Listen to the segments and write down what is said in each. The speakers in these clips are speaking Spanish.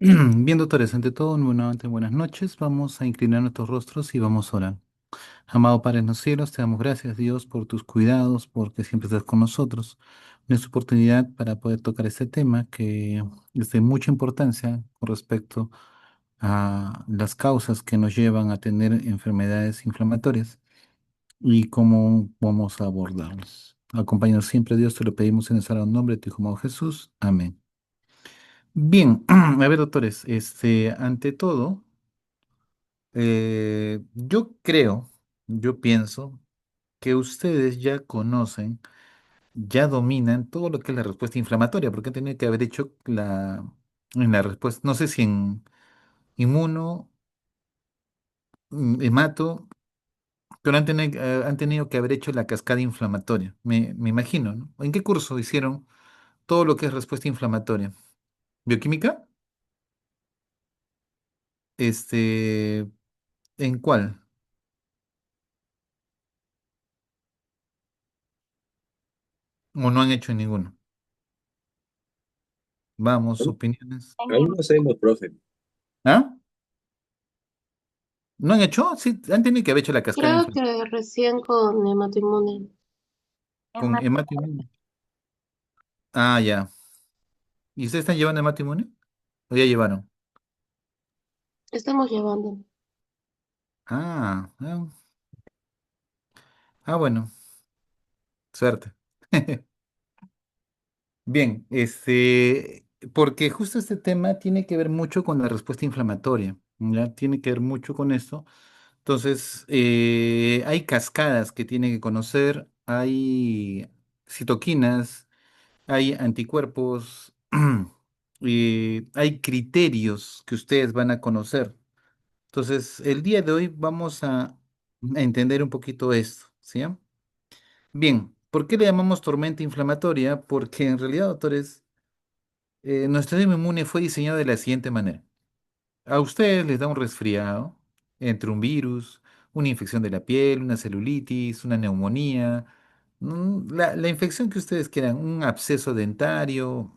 Bien, doctores, ante todo, nuevamente buenas noches. Vamos a inclinar nuestros rostros y vamos a orar. Amado Padre en los cielos, te damos gracias, Dios, por tus cuidados, porque siempre estás con nosotros. Nuestra oportunidad para poder tocar este tema que es de mucha importancia con respecto a las causas que nos llevan a tener enfermedades inflamatorias y cómo vamos a abordarlas. Acompáñanos siempre, Dios, te lo pedimos en el sagrado nombre de tu Hijo amado Jesús. Amén. Bien, a ver, doctores, ante todo, yo creo, yo pienso que ustedes ya conocen, ya dominan todo lo que es la respuesta inflamatoria, porque han tenido que haber hecho en la respuesta, no sé si en inmuno, hemato, pero han tenido que haber hecho la cascada inflamatoria, me imagino, ¿no? ¿En qué curso hicieron todo lo que es respuesta inflamatoria? ¿Bioquímica? Este, ¿En cuál? ¿O no han hecho en ninguno? Vamos, opiniones. Aún no hacemos, profe. ¿Ah? ¿No han hecho? Sí, han tenido que haber hecho la cascada Creo que recién con hemato-inmune. con hemato-inmune. Ah, ya. ¿Y ustedes están llevando hemato-inmune? ¿O ya llevaron? Estamos llevando. Ah, bueno, suerte. Bien, porque justo este tema tiene que ver mucho con la respuesta inflamatoria, ¿ya? Tiene que ver mucho con esto. Entonces, hay cascadas que tienen que conocer, hay citoquinas, hay anticuerpos, y hay criterios que ustedes van a conocer. Entonces, el día de hoy vamos a entender un poquito esto, ¿sí? Bien, ¿por qué le llamamos tormenta inflamatoria? Porque en realidad, doctores, nuestro sistema inmune fue diseñado de la siguiente manera. A ustedes les da un resfriado, entre un virus, una infección de la piel, una celulitis, una neumonía, la infección que ustedes quieran, un absceso dentario,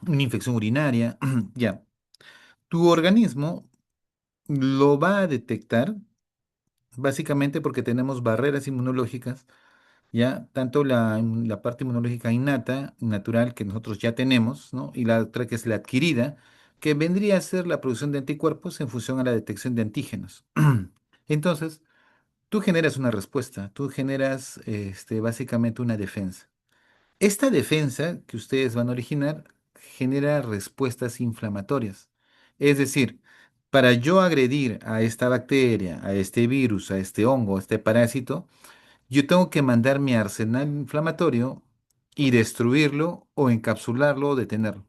una infección urinaria, ya. Tu organismo lo va a detectar básicamente porque tenemos barreras inmunológicas, ya, tanto la parte inmunológica innata, natural, que nosotros ya tenemos, ¿no? Y la otra que es la adquirida, que vendría a ser la producción de anticuerpos en función a la detección de antígenos. Entonces, tú generas una respuesta, tú generas básicamente una defensa. Esta defensa que ustedes van a originar genera respuestas inflamatorias. Es decir, para yo agredir a esta bacteria, a este virus, a este hongo, a este parásito, yo tengo que mandar mi arsenal inflamatorio y destruirlo o encapsularlo o detenerlo.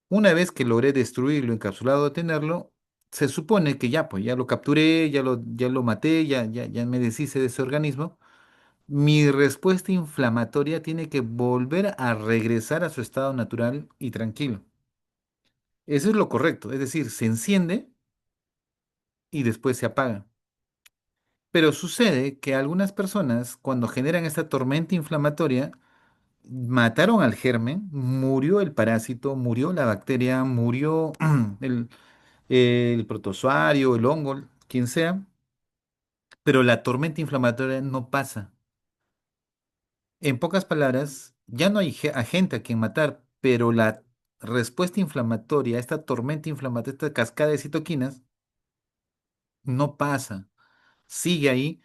Una vez que logré destruirlo, encapsulado o detenerlo, se supone que ya, pues ya lo capturé, ya lo maté, ya me deshice de ese organismo. Mi respuesta inflamatoria tiene que volver a regresar a su estado natural y tranquilo. Eso es lo correcto, es decir, se enciende y después se apaga. Pero sucede que algunas personas, cuando generan esta tormenta inflamatoria, mataron al germen, murió el parásito, murió la bacteria, murió el, el protozoario, el hongo, quien sea, pero la tormenta inflamatoria no pasa. En pocas palabras, ya no hay agente a quien matar, pero la respuesta inflamatoria, esta tormenta inflamatoria, esta cascada de citoquinas, no pasa. Sigue ahí.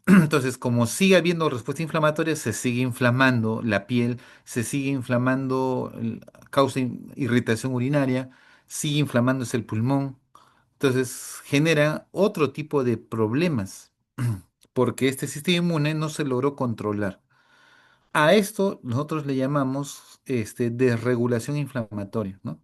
Entonces, como sigue habiendo respuesta inflamatoria, se sigue inflamando la piel, se sigue inflamando, causa irritación urinaria, sigue inflamándose el pulmón. Entonces, genera otro tipo de problemas, porque este sistema inmune no se logró controlar. A esto nosotros le llamamos desregulación inflamatoria, ¿no?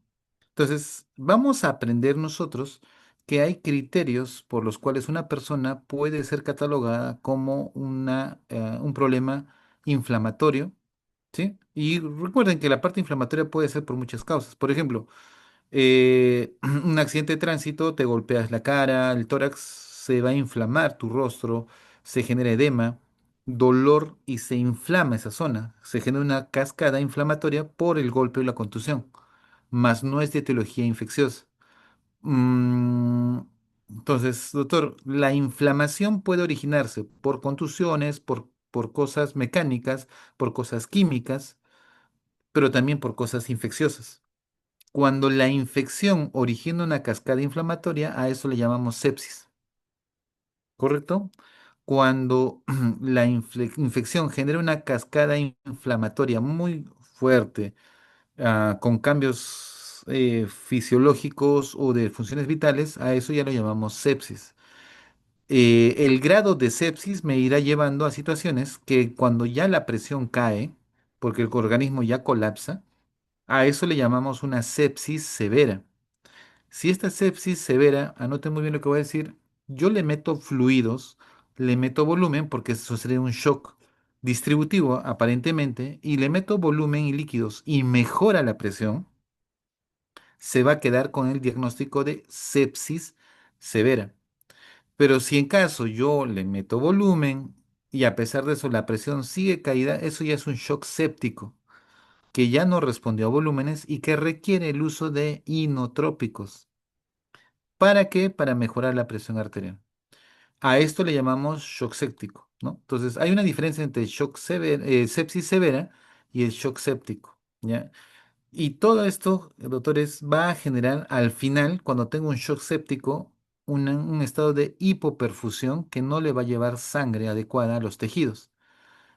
Entonces, vamos a aprender nosotros que hay criterios por los cuales una persona puede ser catalogada como un problema inflamatorio, ¿sí? Y recuerden que la parte inflamatoria puede ser por muchas causas. Por ejemplo, un accidente de tránsito, te golpeas la cara, el tórax, se va a inflamar tu rostro, se genera edema, dolor y se inflama esa zona. Se genera una cascada inflamatoria por el golpe o la contusión. mas no es de etiología infecciosa. Mm, entonces, doctor, la inflamación puede originarse por contusiones, por cosas mecánicas, por cosas químicas, pero también por cosas infecciosas. Cuando la infección origina una cascada inflamatoria, a eso le llamamos sepsis, ¿correcto? Cuando la infección genera una cascada inflamatoria muy fuerte, con cambios fisiológicos o de funciones vitales, a eso ya lo llamamos sepsis. El grado de sepsis me irá llevando a situaciones que cuando ya la presión cae, porque el organismo ya colapsa, a eso le llamamos una sepsis severa. Si esta sepsis severa, anote muy bien lo que voy a decir, yo le meto fluidos, le meto volumen, porque eso sería un shock distributivo aparentemente, y le meto volumen y líquidos y mejora la presión, se va a quedar con el diagnóstico de sepsis severa. Pero si en caso yo le meto volumen y a pesar de eso la presión sigue caída, eso ya es un shock séptico, que ya no respondió a volúmenes y que requiere el uso de inotrópicos. ¿Para qué? Para mejorar la presión arterial. A esto le llamamos shock séptico, ¿no? Entonces, hay una diferencia entre sepsis severa y el shock séptico, ¿ya? Y todo esto, doctores, va a generar al final, cuando tengo un shock séptico, un estado de hipoperfusión que no le va a llevar sangre adecuada a los tejidos.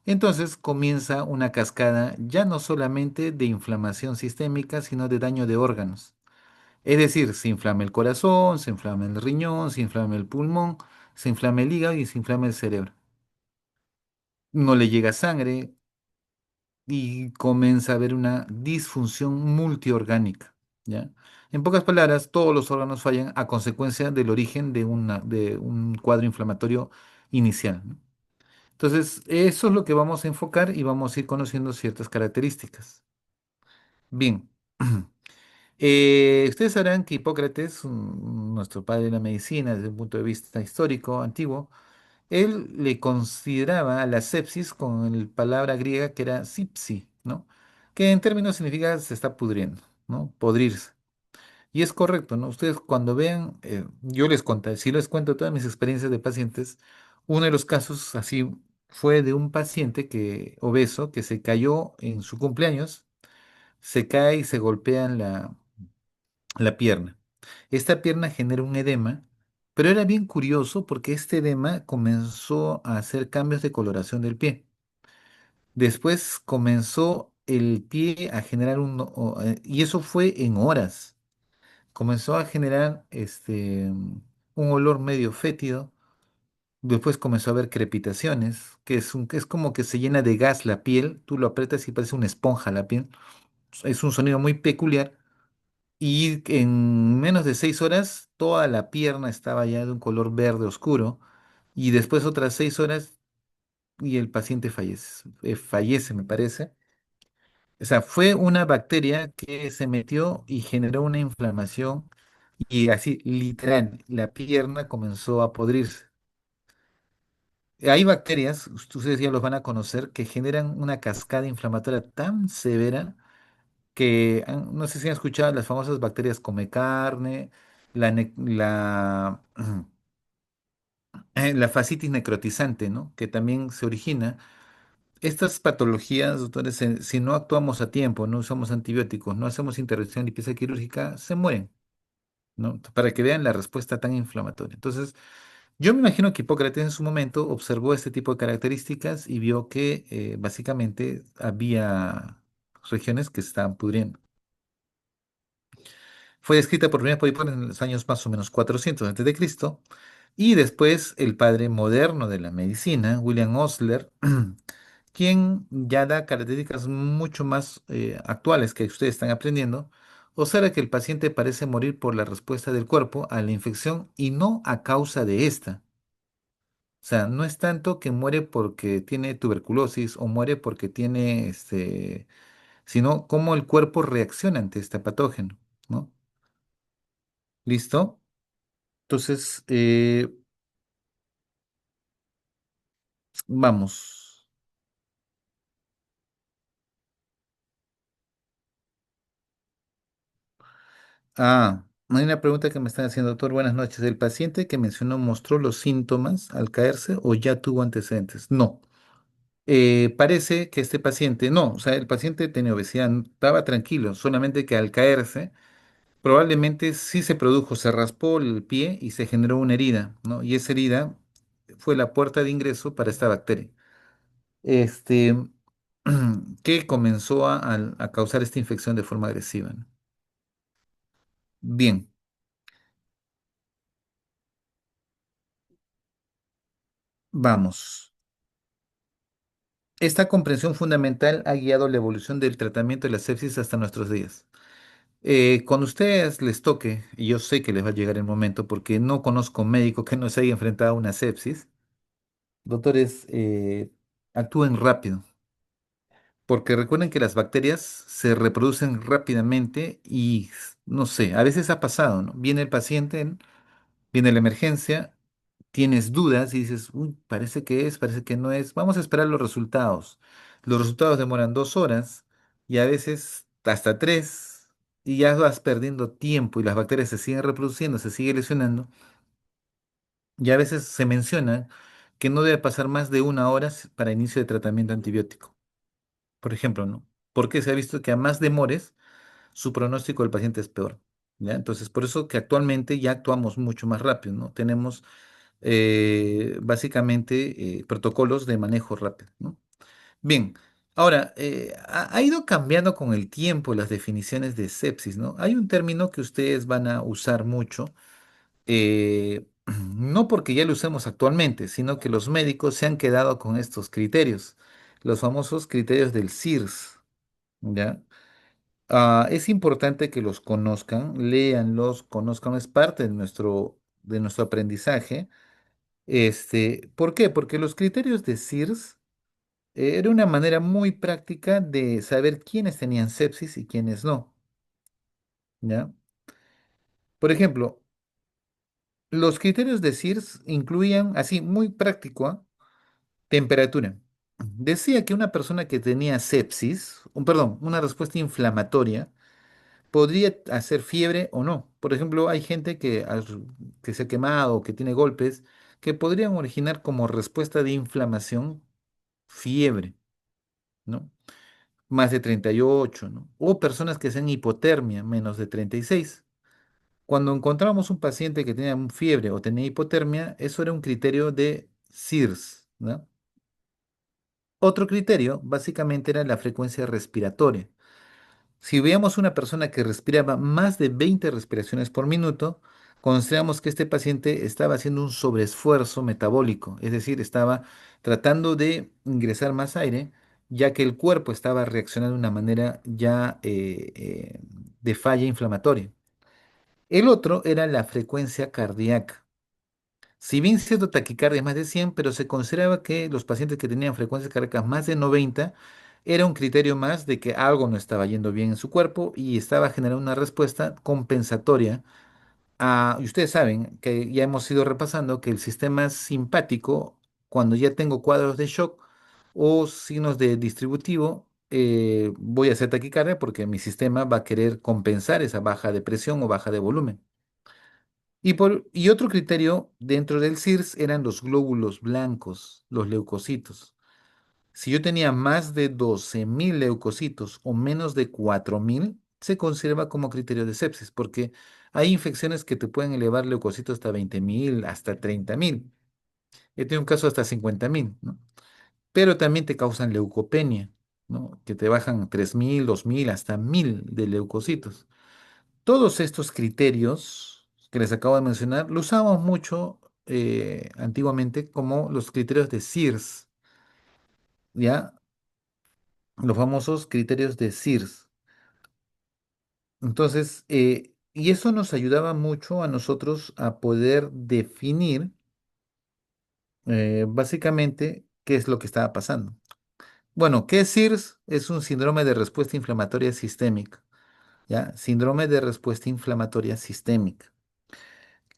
Entonces comienza una cascada ya no solamente de inflamación sistémica, sino de daño de órganos. Es decir, se inflama el corazón, se inflama el riñón, se inflama el pulmón, se inflama el hígado y se inflama el cerebro. No le llega sangre y comienza a haber una disfunción multiorgánica, ¿ya? En pocas palabras, todos los órganos fallan a consecuencia del origen de un cuadro inflamatorio inicial, ¿no? Entonces, eso es lo que vamos a enfocar y vamos a ir conociendo ciertas características. Bien. Ustedes sabrán que Hipócrates, nuestro padre de la medicina desde un punto de vista histórico, antiguo, él le consideraba a la sepsis con la palabra griega que era sipsi, ¿no? Que en términos significa se está pudriendo, ¿no? Podrirse. Y es correcto, ¿no? Ustedes cuando vean, yo les conté, si les cuento todas mis experiencias de pacientes, uno de los casos así fue de un paciente que, obeso que se cayó en su cumpleaños, se cae y se golpea en la pierna. Esta pierna genera un edema, pero era bien curioso porque este edema comenzó a hacer cambios de coloración del pie. Después comenzó el pie a generar y eso fue en horas. Comenzó a generar un olor medio fétido. Después comenzó a haber crepitaciones, que es como que se llena de gas la piel. Tú lo aprietas y parece una esponja la piel. Es un sonido muy peculiar. Y en menos de 6 horas, toda la pierna estaba ya de un color verde oscuro. Y después otras 6 horas y el paciente fallece. Fallece, me parece. O sea, fue una bacteria que se metió y generó una inflamación. Y así, literal, la pierna comenzó a podrirse. Hay bacterias, ustedes ya los van a conocer, que generan una cascada inflamatoria tan severa que no sé si han escuchado las famosas bacterias come carne, la fascitis necrotizante, ¿no? Que también se origina. Estas patologías, doctores, si no actuamos a tiempo, no usamos antibióticos, no hacemos intervención de limpieza quirúrgica, se mueren, ¿no? Para que vean la respuesta tan inflamatoria. Entonces, yo me imagino que Hipócrates en su momento observó este tipo de características y vio que básicamente había regiones que se estaban pudriendo. Fue descrita por primera vez por Hipócrates en los años más o menos 400 antes de Cristo y después el padre moderno de la medicina, William Osler, quien ya da características mucho más actuales que ustedes están aprendiendo, observa que el paciente parece morir por la respuesta del cuerpo a la infección y no a causa de esta. O sea, no es tanto que muere porque tiene tuberculosis o muere porque tiene sino cómo el cuerpo reacciona ante este patógeno, ¿no? ¿Listo? Entonces, vamos. Hay una pregunta que me están haciendo, doctor. Buenas noches. ¿El paciente que mencionó mostró los síntomas al caerse o ya tuvo antecedentes? No. Parece que este paciente, no, o sea, el paciente tenía obesidad, estaba tranquilo, solamente que al caerse, probablemente sí se produjo, se raspó el pie y se generó una herida, ¿no? Y esa herida fue la puerta de ingreso para esta bacteria. Este, que comenzó a causar esta infección de forma agresiva, ¿no? Bien, vamos. Esta comprensión fundamental ha guiado la evolución del tratamiento de la sepsis hasta nuestros días. Cuando ustedes les toque, y yo sé que les va a llegar el momento porque no conozco médico que no se haya enfrentado a una sepsis, doctores, actúen rápido, porque recuerden que las bacterias se reproducen rápidamente y, no sé, a veces ha pasado, ¿no? Viene el paciente, viene la emergencia, tienes dudas y dices, uy, parece que es, parece que no es. Vamos a esperar los resultados. Los resultados demoran 2 horas y a veces hasta tres y ya vas perdiendo tiempo y las bacterias se siguen reproduciendo, se sigue lesionando y a veces se menciona que no debe pasar más de 1 hora para inicio de tratamiento antibiótico. Por ejemplo, ¿no? Porque se ha visto que a más demores, su pronóstico del paciente es peor. ¿Ya? Entonces, por eso que actualmente ya actuamos mucho más rápido, ¿no? Tenemos básicamente protocolos de manejo rápido, ¿no? Bien, ahora, ha ido cambiando con el tiempo las definiciones de sepsis, ¿no? Hay un término que ustedes van a usar mucho, no porque ya lo usemos actualmente, sino que los médicos se han quedado con estos criterios, los famosos criterios del SIRS, ¿ya? Es importante que los conozcan, léanlos, conozcan, es parte de nuestro aprendizaje. ¿Por qué? Porque los criterios de SIRS era una manera muy práctica de saber quiénes tenían sepsis y quiénes no, ¿ya? Por ejemplo, los criterios de SIRS incluían, así, muy práctico, ¿ah? Temperatura. Decía que una persona que tenía sepsis, perdón, una respuesta inflamatoria, podría hacer fiebre o no. Por ejemplo, hay gente que se ha quemado, que tiene golpes, que podrían originar como respuesta de inflamación fiebre, ¿no? Más de 38, ¿no? O personas que sean hipotermia, menos de 36. Cuando encontramos un paciente que tenía fiebre o tenía hipotermia, eso era un criterio de SIRS, ¿no? Otro criterio, básicamente, era la frecuencia respiratoria. Si veíamos una persona que respiraba más de 20 respiraciones por minuto, consideramos que este paciente estaba haciendo un sobreesfuerzo metabólico, es decir, estaba tratando de ingresar más aire, ya que el cuerpo estaba reaccionando de una manera ya de falla inflamatoria. El otro era la frecuencia cardíaca. Si bien cierto taquicardia es más de 100, pero se consideraba que los pacientes que tenían frecuencias cardíacas más de 90 era un criterio más de que algo no estaba yendo bien en su cuerpo y estaba generando una respuesta compensatoria. Y ustedes saben que ya hemos ido repasando que el sistema simpático, cuando ya tengo cuadros de shock o signos de distributivo, voy a hacer taquicardia porque mi sistema va a querer compensar esa baja de presión o baja de volumen. Y otro criterio dentro del SIRS eran los glóbulos blancos, los leucocitos. Si yo tenía más de 12.000 leucocitos o menos de 4.000, se conserva como criterio de sepsis, porque hay infecciones que te pueden elevar leucocitos hasta 20.000, hasta 30.000. He tenido un caso hasta 50.000, ¿no? Pero también te causan leucopenia, ¿no? Que te bajan 3.000, 2.000, hasta 1.000 de leucocitos. Todos estos criterios que les acabo de mencionar, los usábamos mucho antiguamente como los criterios de SIRS, ¿ya? Los famosos criterios de SIRS. Entonces, y eso nos ayudaba mucho a nosotros a poder definir básicamente qué es lo que estaba pasando. Bueno, ¿qué es SIRS? Es un síndrome de respuesta inflamatoria sistémica, ¿ya? Síndrome de respuesta inflamatoria sistémica.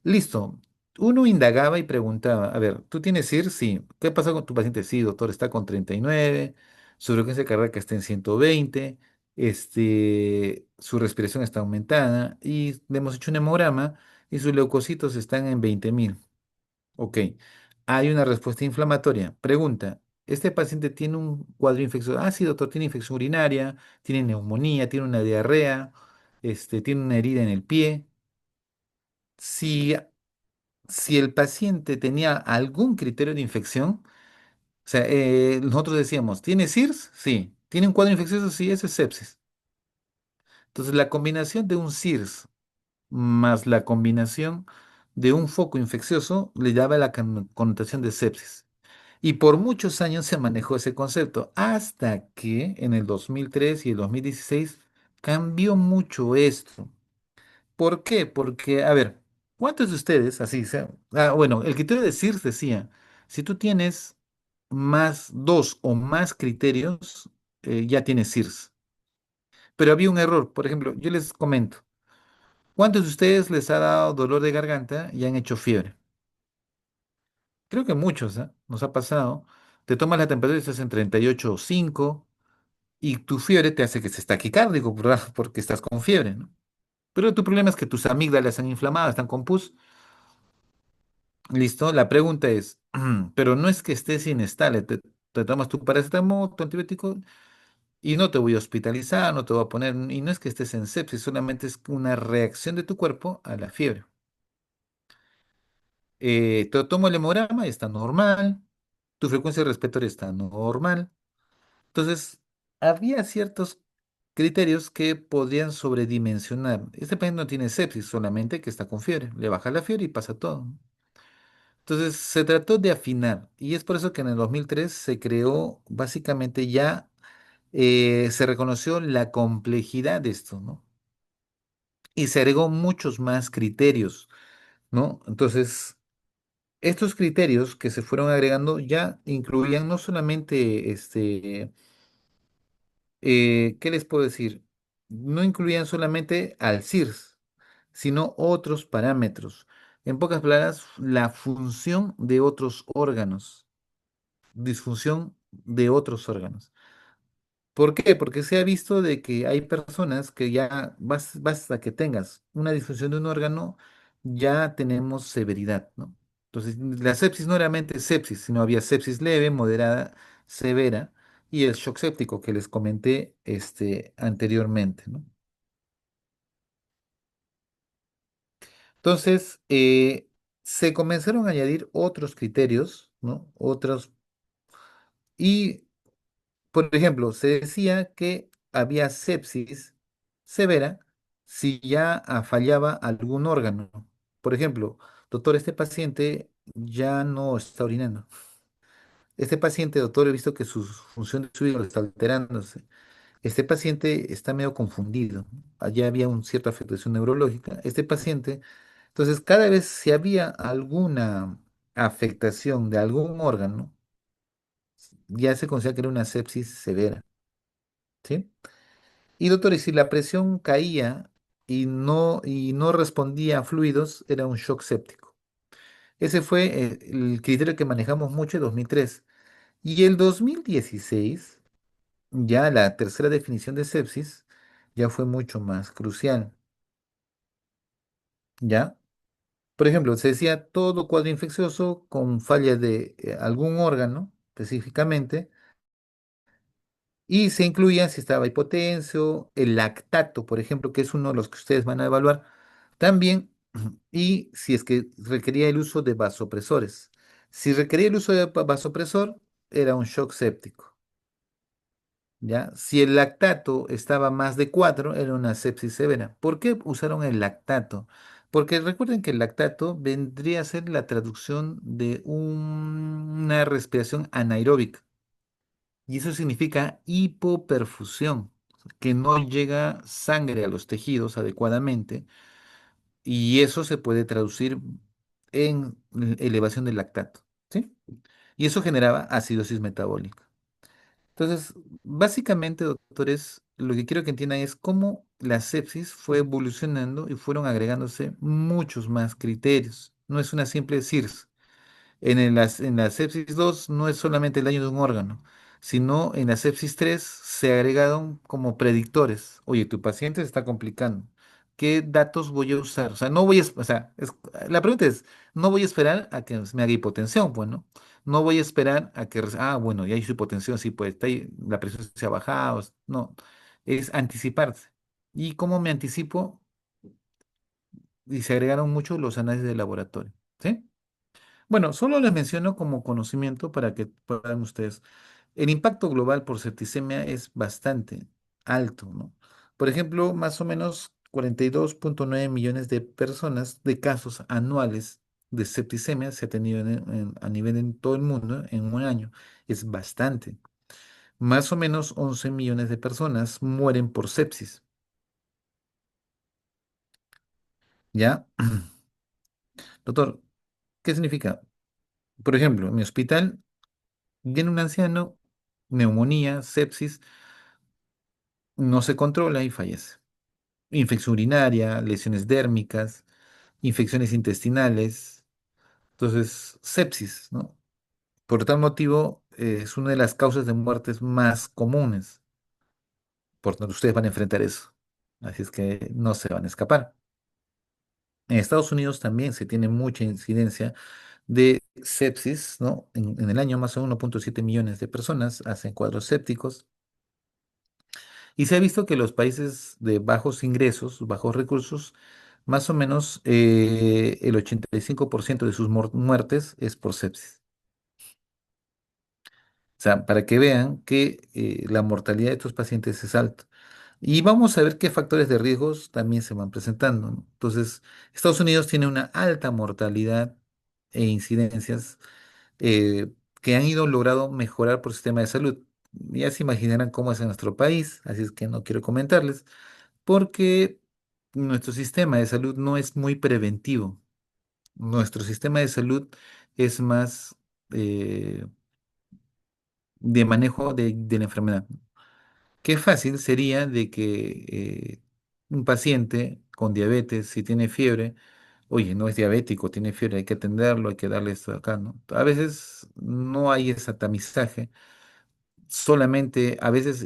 Listo. Uno indagaba y preguntaba, a ver, ¿tú tienes SIR? Sí. ¿Qué pasa con tu paciente? Sí, doctor, está con 39, su frecuencia cardíaca está en 120. su respiración está aumentada y le hemos hecho un hemograma y sus leucocitos están en 20.000. Ok, hay una respuesta inflamatoria. Pregunta, ¿este paciente tiene un cuadro infeccioso? Ah, sí, doctor, tiene infección urinaria, tiene neumonía, tiene una diarrea, tiene una herida en el pie. Si, si el paciente tenía algún criterio de infección, o sea, nosotros decíamos, ¿tiene SIRS? Sí. ¿Tiene un cuadro infeccioso? Sí, eso es sepsis. Entonces, la combinación de un SIRS más la combinación de un foco infeccioso le daba la connotación de sepsis. Y por muchos años se manejó ese concepto, hasta que en el 2003 y el 2016 cambió mucho esto. ¿Por qué? Porque, a ver, ¿cuántos de ustedes, así sea? Bueno, el criterio de SIRS decía, si tú tienes más dos o más criterios, ya tienes SIRS. Pero había un error. Por ejemplo, yo les comento, ¿cuántos de ustedes les ha dado dolor de garganta y han hecho fiebre? Creo que muchos, ¿eh? Nos ha pasado. Te tomas la temperatura y estás en 38,5 y tu fiebre te hace que estés taquicárdico, ¿verdad? Porque estás con fiebre, ¿no? Pero tu problema es que tus amígdalas están inflamadas, están con pus. Listo. La pregunta es, pero no es que estés inestable, te tomas tu paracetamol, tu antibiótico y no te voy a hospitalizar, no te voy a poner, y no es que estés en sepsis, solamente es una reacción de tu cuerpo a la fiebre. Te tomo el hemograma y está normal, tu frecuencia respiratoria está normal. Entonces, había ciertos criterios que podrían sobredimensionar. Este paciente no tiene sepsis, solamente que está con fiebre. Le baja la fiebre y pasa todo, ¿no? Entonces, se trató de afinar y es por eso que en el 2003 se creó, básicamente ya se reconoció la complejidad de esto, ¿no? Y se agregó muchos más criterios, ¿no? Entonces, estos criterios que se fueron agregando ya incluían no solamente ¿qué les puedo decir? No incluían solamente al CIRS, sino otros parámetros. En pocas palabras, la función de otros órganos, disfunción de otros órganos. ¿Por qué? Porque se ha visto de que hay personas que ya basta que tengas una disfunción de un órgano, ya tenemos severidad, ¿no? Entonces, la sepsis no era mente sepsis, sino había sepsis leve, moderada, severa y el shock séptico que les comenté anteriormente, ¿no? Entonces, se comenzaron a añadir otros criterios, ¿no? Otros, y por ejemplo, se decía que había sepsis severa si ya fallaba algún órgano. Por ejemplo, doctor, este paciente ya no está orinando. Este paciente, doctor, he visto que su función de su hígado está alterándose. Este paciente está medio confundido. Allá había una cierta afectación neurológica. Este paciente, entonces, cada vez si había alguna afectación de algún órgano, ya se considera que era una sepsis severa. ¿Sí? Y doctor, si la presión caía y no respondía a fluidos, era un shock séptico. Ese fue el criterio que manejamos mucho en 2003. Y el 2016, ya la tercera definición de sepsis, ya fue mucho más crucial. ¿Ya? Por ejemplo, se decía todo cuadro infeccioso con falla de algún órgano específicamente. Y se incluía si estaba hipotenso, el lactato, por ejemplo, que es uno de los que ustedes van a evaluar también, y si es que requería el uso de vasopresores. Si requería el uso de vasopresor, era un shock séptico, ¿ya? Si el lactato estaba más de 4 era una sepsis severa. ¿Por qué usaron el lactato? Porque recuerden que el lactato vendría a ser la traducción de una respiración anaeróbica. Y eso significa hipoperfusión, que no llega sangre a los tejidos adecuadamente, y eso se puede traducir en elevación del lactato, ¿sí? Y eso generaba acidosis metabólica. Entonces, básicamente, doctores, lo que quiero que entiendan es cómo la sepsis fue evolucionando y fueron agregándose muchos más criterios. No es una simple SIRS. En la sepsis 2 no es solamente el daño de un órgano, sino en la sepsis 3 se agregaron como predictores. Oye, tu paciente se está complicando. ¿Qué datos voy a usar? O sea, no voy a, o sea, la pregunta es, no voy a esperar a que me haga hipotensión, pues, ¿no? No voy a esperar a que, bueno, ya hizo hipotensión, sí, pues, la presión se ha bajado. No, es anticiparse. ¿Y cómo me anticipo? Y se agregaron mucho los análisis de laboratorio, ¿sí? Bueno, solo les menciono como conocimiento para que puedan ustedes. El impacto global por septicemia es bastante alto, ¿no? Por ejemplo, más o menos 42,9 millones de personas, de casos anuales de septicemia se ha tenido a nivel en todo el mundo en un año. Es bastante. Más o menos 11 millones de personas mueren por sepsis, ¿ya? Doctor, ¿qué significa? Por ejemplo, en mi hospital viene un anciano, neumonía, sepsis, no se controla y fallece. Infección urinaria, lesiones dérmicas, infecciones intestinales, entonces sepsis, ¿no? Por tal motivo, es una de las causas de muertes más comunes, por donde ustedes van a enfrentar eso. Así es que no se van a escapar. En Estados Unidos también se tiene mucha incidencia de sepsis, ¿no? En el año más o menos 1,7 millones de personas hacen cuadros sépticos. Y se ha visto que los países de bajos ingresos, bajos recursos, más o menos el 85% de sus muertes es por sepsis. O sea, para que vean que la mortalidad de estos pacientes es alta. Y vamos a ver qué factores de riesgos también se van presentando, ¿no? Entonces, Estados Unidos tiene una alta mortalidad e incidencias que han ido logrado mejorar por el sistema de salud. Ya se imaginarán cómo es en nuestro país, así es que no quiero comentarles porque nuestro sistema de salud no es muy preventivo. Nuestro sistema de salud es más eh, de manejo de la enfermedad. Qué fácil sería de que un paciente con diabetes, si tiene fiebre, oye, no es diabético, tiene fiebre, hay que atenderlo, hay que darle esto acá, ¿no? A veces no hay ese tamizaje, solamente a veces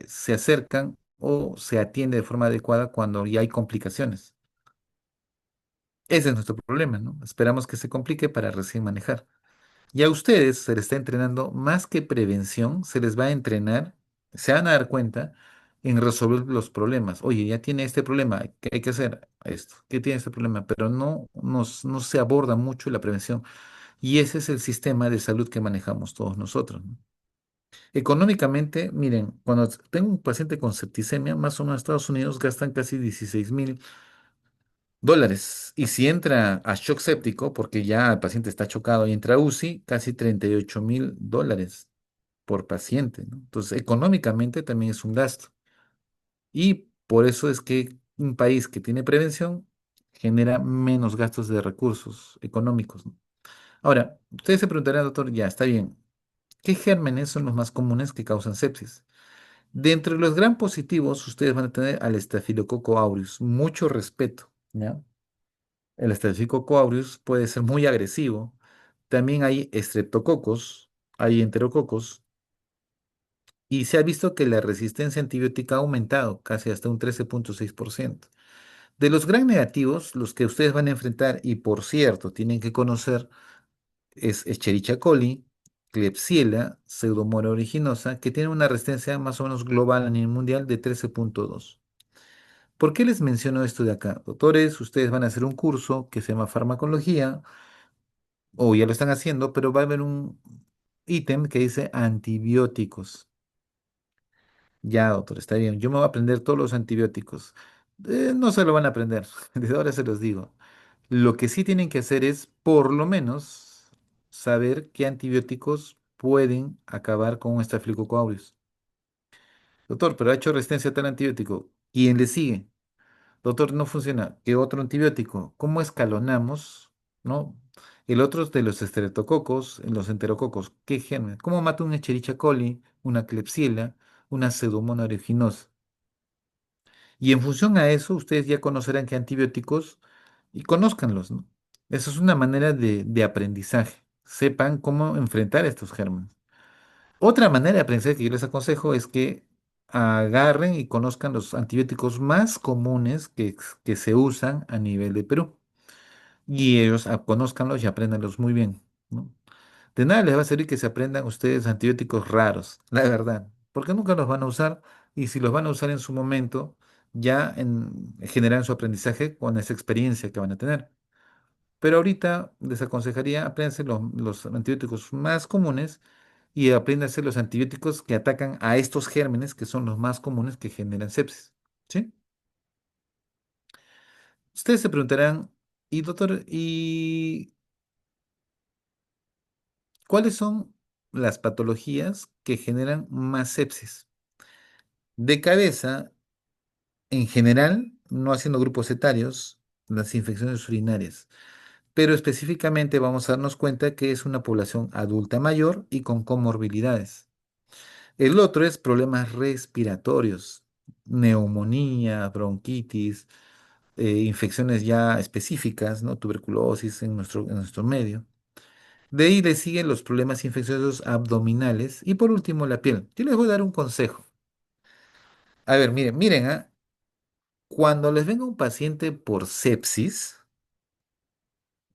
se acercan o se atiende de forma adecuada cuando ya hay complicaciones. Ese es nuestro problema, ¿no? Esperamos que se complique para recién manejar. Y a ustedes se les está entrenando más que prevención, se les va a entrenar, se van a dar cuenta en resolver los problemas. Oye, ya tiene este problema, ¿qué hay que hacer? Esto, ¿qué tiene este problema? Pero no se aborda mucho la prevención. Y ese es el sistema de salud que manejamos todos nosotros, ¿no? Económicamente, miren, cuando tengo un paciente con septicemia, más o menos en Estados Unidos gastan casi 16,000 dólares. Y si entra a shock séptico, porque ya el paciente está chocado y entra a UCI, casi 38,000 dólares por paciente, ¿no? Entonces, económicamente también es un gasto. Y por eso es que un país que tiene prevención genera menos gastos de recursos económicos, ¿no? Ahora, ustedes se preguntarán, doctor, ya está bien, ¿qué gérmenes son los más comunes que causan sepsis? De entre los gran positivos, ustedes van a tener al Staphylococcus aureus, mucho respeto, ¿ya? El Staphylococcus aureus puede ser muy agresivo. También hay estreptococos, hay enterococos, y se ha visto que la resistencia antibiótica ha aumentado casi hasta un 13,6%. De los gran negativos, los que ustedes van a enfrentar, y por cierto, tienen que conocer, es Escherichia coli, Klebsiella, Pseudomonas aeruginosa, que tiene una resistencia más o menos global a nivel mundial de 13,2. ¿Por qué les menciono esto de acá? Doctores, ustedes van a hacer un curso que se llama farmacología o ya lo están haciendo, pero va a haber un ítem que dice antibióticos. Ya, doctor, está bien. Yo me voy a aprender todos los antibióticos. No se lo van a aprender, desde ahora se los digo. Lo que sí tienen que hacer es, por lo menos, saber qué antibióticos pueden acabar con un Staphylococcus aureus. Doctor, pero ha hecho resistencia a tal antibiótico. ¿Quién le sigue? Doctor, no funciona. ¿Qué otro antibiótico? ¿Cómo escalonamos? ¿No? El otro es de los estreptococos, los enterococos. ¿Qué germen? ¿Cómo mato una Escherichia coli, una Klebsiella, una Pseudomonas aeruginosa? Y en función a eso, ustedes ya conocerán qué antibióticos y conózcanlos, ¿no? Eso es una manera de aprendizaje. Sepan cómo enfrentar estos gérmenes. Otra manera de aprender que yo les aconsejo es que agarren y conozcan los antibióticos más comunes que se usan a nivel de Perú. Y ellos conózcanlos y apréndanlos muy bien, ¿no? De nada les va a servir que se aprendan ustedes antibióticos raros, la verdad, porque nunca los van a usar y si los van a usar en su momento, generan su aprendizaje con esa experiencia que van a tener. Pero ahorita les aconsejaría apréndanse los antibióticos más comunes y apréndanse los antibióticos que atacan a estos gérmenes que son los más comunes que generan sepsis. ¿Sí? Ustedes se preguntarán, y doctor, ¿y cuáles son las patologías que generan más sepsis? De cabeza, en general, no haciendo grupos etarios, las infecciones urinarias, pero específicamente vamos a darnos cuenta que es una población adulta mayor y con comorbilidades. El otro es problemas respiratorios, neumonía, bronquitis, infecciones ya específicas, ¿no? Tuberculosis en nuestro medio. De ahí le siguen los problemas infecciosos abdominales y por último la piel. Yo les voy a dar un consejo. A ver, miren, cuando les venga un paciente por sepsis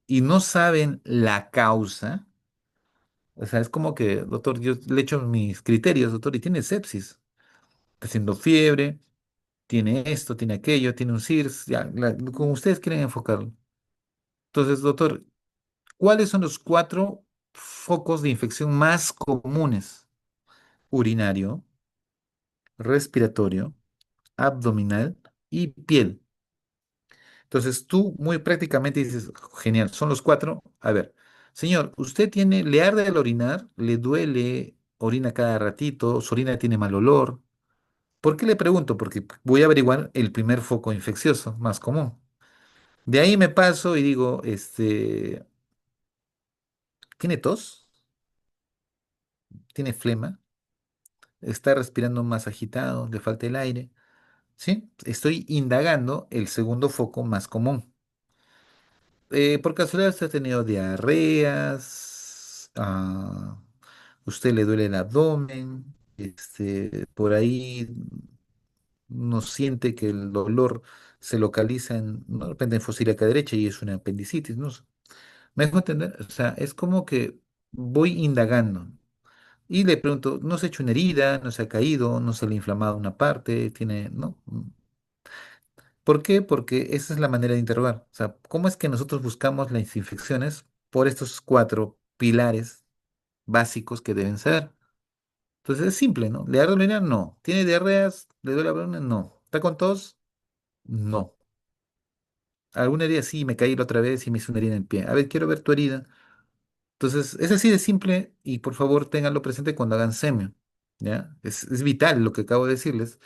y no saben la causa, o sea, es como que, doctor, yo le echo mis criterios, doctor, y tiene sepsis. Está haciendo fiebre, tiene esto, tiene aquello, tiene un SIRS, ya, como ustedes quieren enfocarlo. Entonces, doctor, ¿cuáles son los cuatro focos de infección más comunes? Urinario, respiratorio, abdominal y piel. Entonces tú muy prácticamente dices, genial, son los cuatro. A ver, señor, usted le arde el orinar, le duele, orina cada ratito, su orina tiene mal olor. ¿Por qué le pregunto? Porque voy a averiguar el primer foco infeccioso más común. De ahí me paso y digo, ¿tiene tos? ¿Tiene flema? ¿Está respirando más agitado? ¿Le falta el aire? ¿Sí? Estoy indagando el segundo foco más común. ¿Por casualidad usted ha tenido diarreas? ¿Usted le duele el abdomen? Por ahí no siente que el dolor se localiza ¿no? De repente en fosílica derecha y es una apendicitis, ¿no? ¿Me dejo entender? O sea, es como que voy indagando y le pregunto, ¿no se ha hecho una herida? ¿No se ha caído? ¿No se le ha inflamado una parte? ¿Tiene, no? ¿Por qué? Porque esa es la manera de interrogar. O sea, ¿cómo es que nosotros buscamos las infecciones por estos cuatro pilares básicos que deben ser? Entonces es simple, ¿no? ¿Le da dolor? No. ¿Tiene diarreas? ¿Le duele la abdomen? No. ¿Está con tos? No. ¿Alguna herida? Sí, me caí la otra vez y me hice una herida en el pie. A ver, quiero ver tu herida. Entonces, es así de simple y por favor ténganlo presente cuando hagan semio, ¿ya? Es vital lo que acabo de decirles,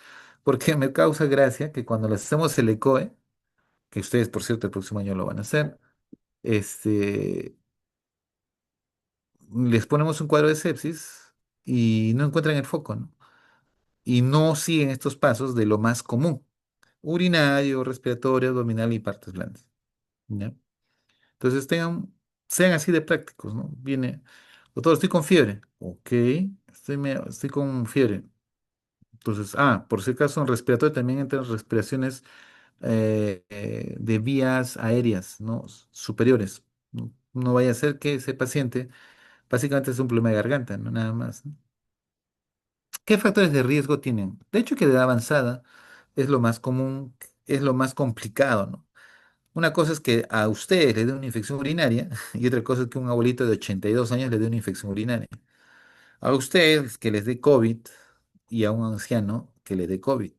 porque me causa gracia que cuando les hacemos el ECOE, que ustedes, por cierto, el próximo año lo van a hacer, este, les ponemos un cuadro de sepsis y no encuentran el foco, ¿no? Y no siguen estos pasos de lo más común, urinario, respiratorio, abdominal y partes blandas, ¿ya? Entonces sean así de prácticos, ¿no? Viene, doctor, estoy con fiebre. Ok, estoy con fiebre. Entonces, por si acaso en respiratorio también entran respiraciones de vías aéreas, ¿no? Superiores. No, no vaya a ser que ese paciente básicamente es un problema de garganta, no nada más, ¿no? ¿Qué factores de riesgo tienen? De hecho, que de edad avanzada es lo más común, es lo más complicado, ¿no? Una cosa es que a ustedes le dé una infección urinaria y otra cosa es que un abuelito de 82 años le dé una infección urinaria. A ustedes que les dé COVID y a un anciano que le dé COVID,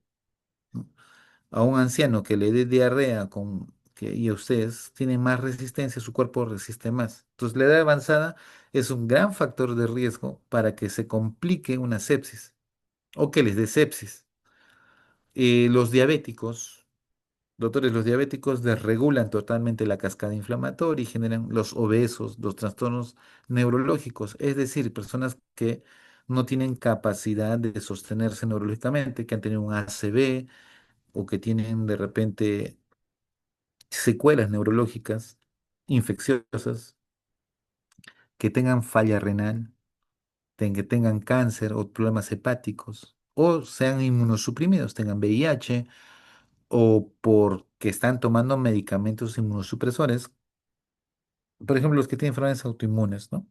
¿no? A un anciano que le dé diarrea y a ustedes tienen más resistencia, su cuerpo resiste más. Entonces, la edad avanzada es un gran factor de riesgo para que se complique una sepsis o que les dé sepsis. Los diabéticos. Doctores, los diabéticos desregulan totalmente la cascada inflamatoria y generan los obesos, los trastornos neurológicos, es decir, personas que no tienen capacidad de sostenerse neurológicamente, que han tenido un ACV o que tienen de repente secuelas neurológicas infecciosas, que tengan falla renal. que tengan cáncer o problemas hepáticos, o sean inmunosuprimidos, tengan VIH, o porque están tomando medicamentos inmunosupresores, por ejemplo, los que tienen enfermedades autoinmunes, ¿no?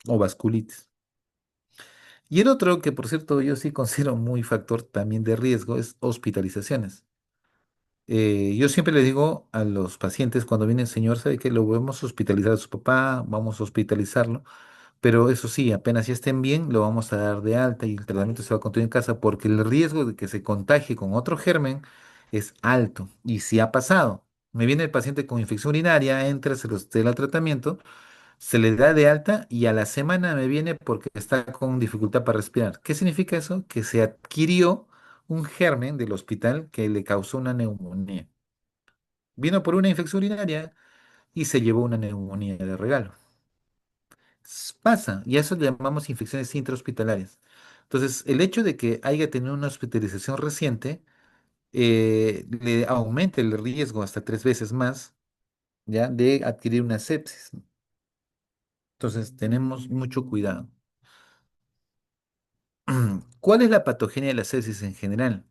O vasculitis. Y el otro, que por cierto yo sí considero muy factor también de riesgo, es hospitalizaciones. Yo siempre le digo a los pacientes cuando viene el señor, sabe que lo vamos a hospitalizar a su papá, vamos a hospitalizarlo, pero eso sí, apenas ya estén bien, lo vamos a dar de alta y el tratamiento se va a continuar en casa porque el riesgo de que se contagie con otro germen es alto. Y si ha pasado, me viene el paciente con infección urinaria, entra, se los da el tratamiento, se le da de alta y a la semana me viene porque está con dificultad para respirar. ¿Qué significa eso? Que se adquirió un germen del hospital que le causó una neumonía. Vino por una infección urinaria y se llevó una neumonía de regalo. Pasa, y a eso le llamamos infecciones intrahospitalarias. Entonces, el hecho de que haya tenido una hospitalización reciente le aumenta el riesgo hasta 3 veces más, ¿ya? De adquirir una sepsis. Entonces, tenemos mucho cuidado. ¿Cuál es la patogenia de la sepsis en general?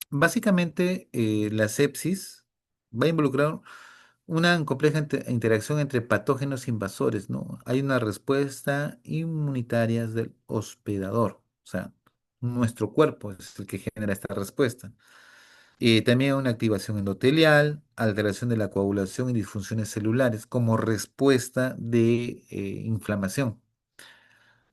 Básicamente, la sepsis va a involucrar una compleja interacción entre patógenos invasores, ¿no? Hay una respuesta inmunitaria del hospedador, o sea, nuestro cuerpo es el que genera esta respuesta. También hay una activación endotelial, alteración de la coagulación y disfunciones celulares como respuesta de inflamación.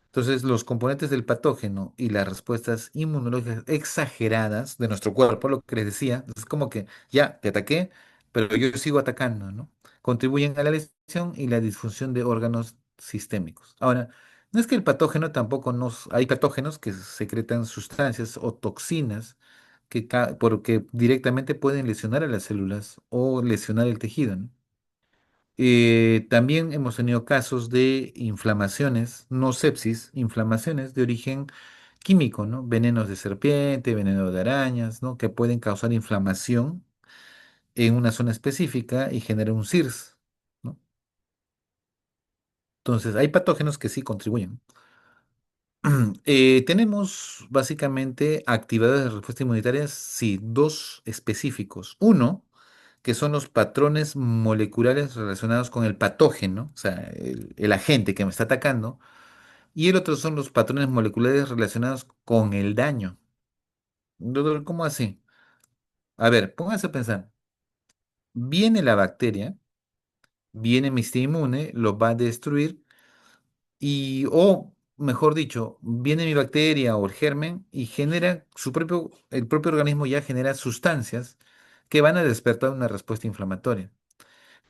Entonces, los componentes del patógeno y las respuestas inmunológicas exageradas de nuestro cuerpo, lo que les decía, es como que ya te ataqué, pero yo sigo atacando, ¿no? Contribuyen a la lesión y la disfunción de órganos sistémicos. Ahora, no es que el patógeno tampoco nos... Hay patógenos que secretan sustancias o toxinas porque directamente pueden lesionar a las células o lesionar el tejido, ¿no? También hemos tenido casos de inflamaciones, no sepsis, inflamaciones de origen químico, ¿no? Venenos de serpiente, veneno de arañas, ¿no? Que pueden causar inflamación en una zona específica y generar un CIRS, ¿no? Entonces, hay patógenos que sí contribuyen. Tenemos básicamente actividades de respuesta inmunitaria, sí, dos específicos. Uno, que son los patrones moleculares relacionados con el patógeno, o sea, el agente que me está atacando, y el otro son los patrones moleculares relacionados con el daño. Doctor, ¿cómo así? A ver, póngase a pensar. Viene la bacteria, viene mi sistema inmune, lo va a destruir y, o mejor dicho, viene mi bacteria o el germen y genera el propio organismo ya genera sustancias que van a despertar una respuesta inflamatoria.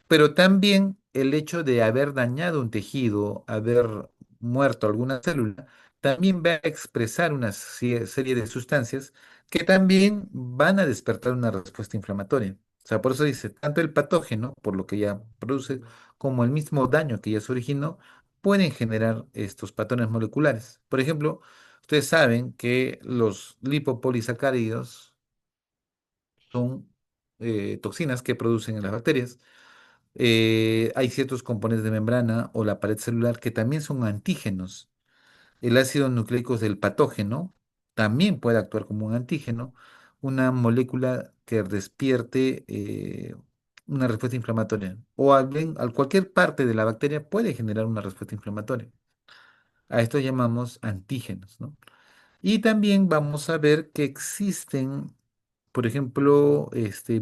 Pero también el hecho de haber dañado un tejido, haber muerto alguna célula, también va a expresar una serie de sustancias que también van a despertar una respuesta inflamatoria. O sea, por eso dice, tanto el patógeno, por lo que ya produce, como el mismo daño que ya se originó, pueden generar estos patrones moleculares. Por ejemplo, ustedes saben que los lipopolisacáridos son toxinas que producen en las bacterias. Hay ciertos componentes de membrana o la pared celular que también son antígenos. El ácido nucleico del patógeno también puede actuar como un antígeno, una molécula que despierte una respuesta inflamatoria. O al cualquier parte de la bacteria puede generar una respuesta inflamatoria. A esto llamamos antígenos, ¿no? Y también vamos a ver que existen, por ejemplo,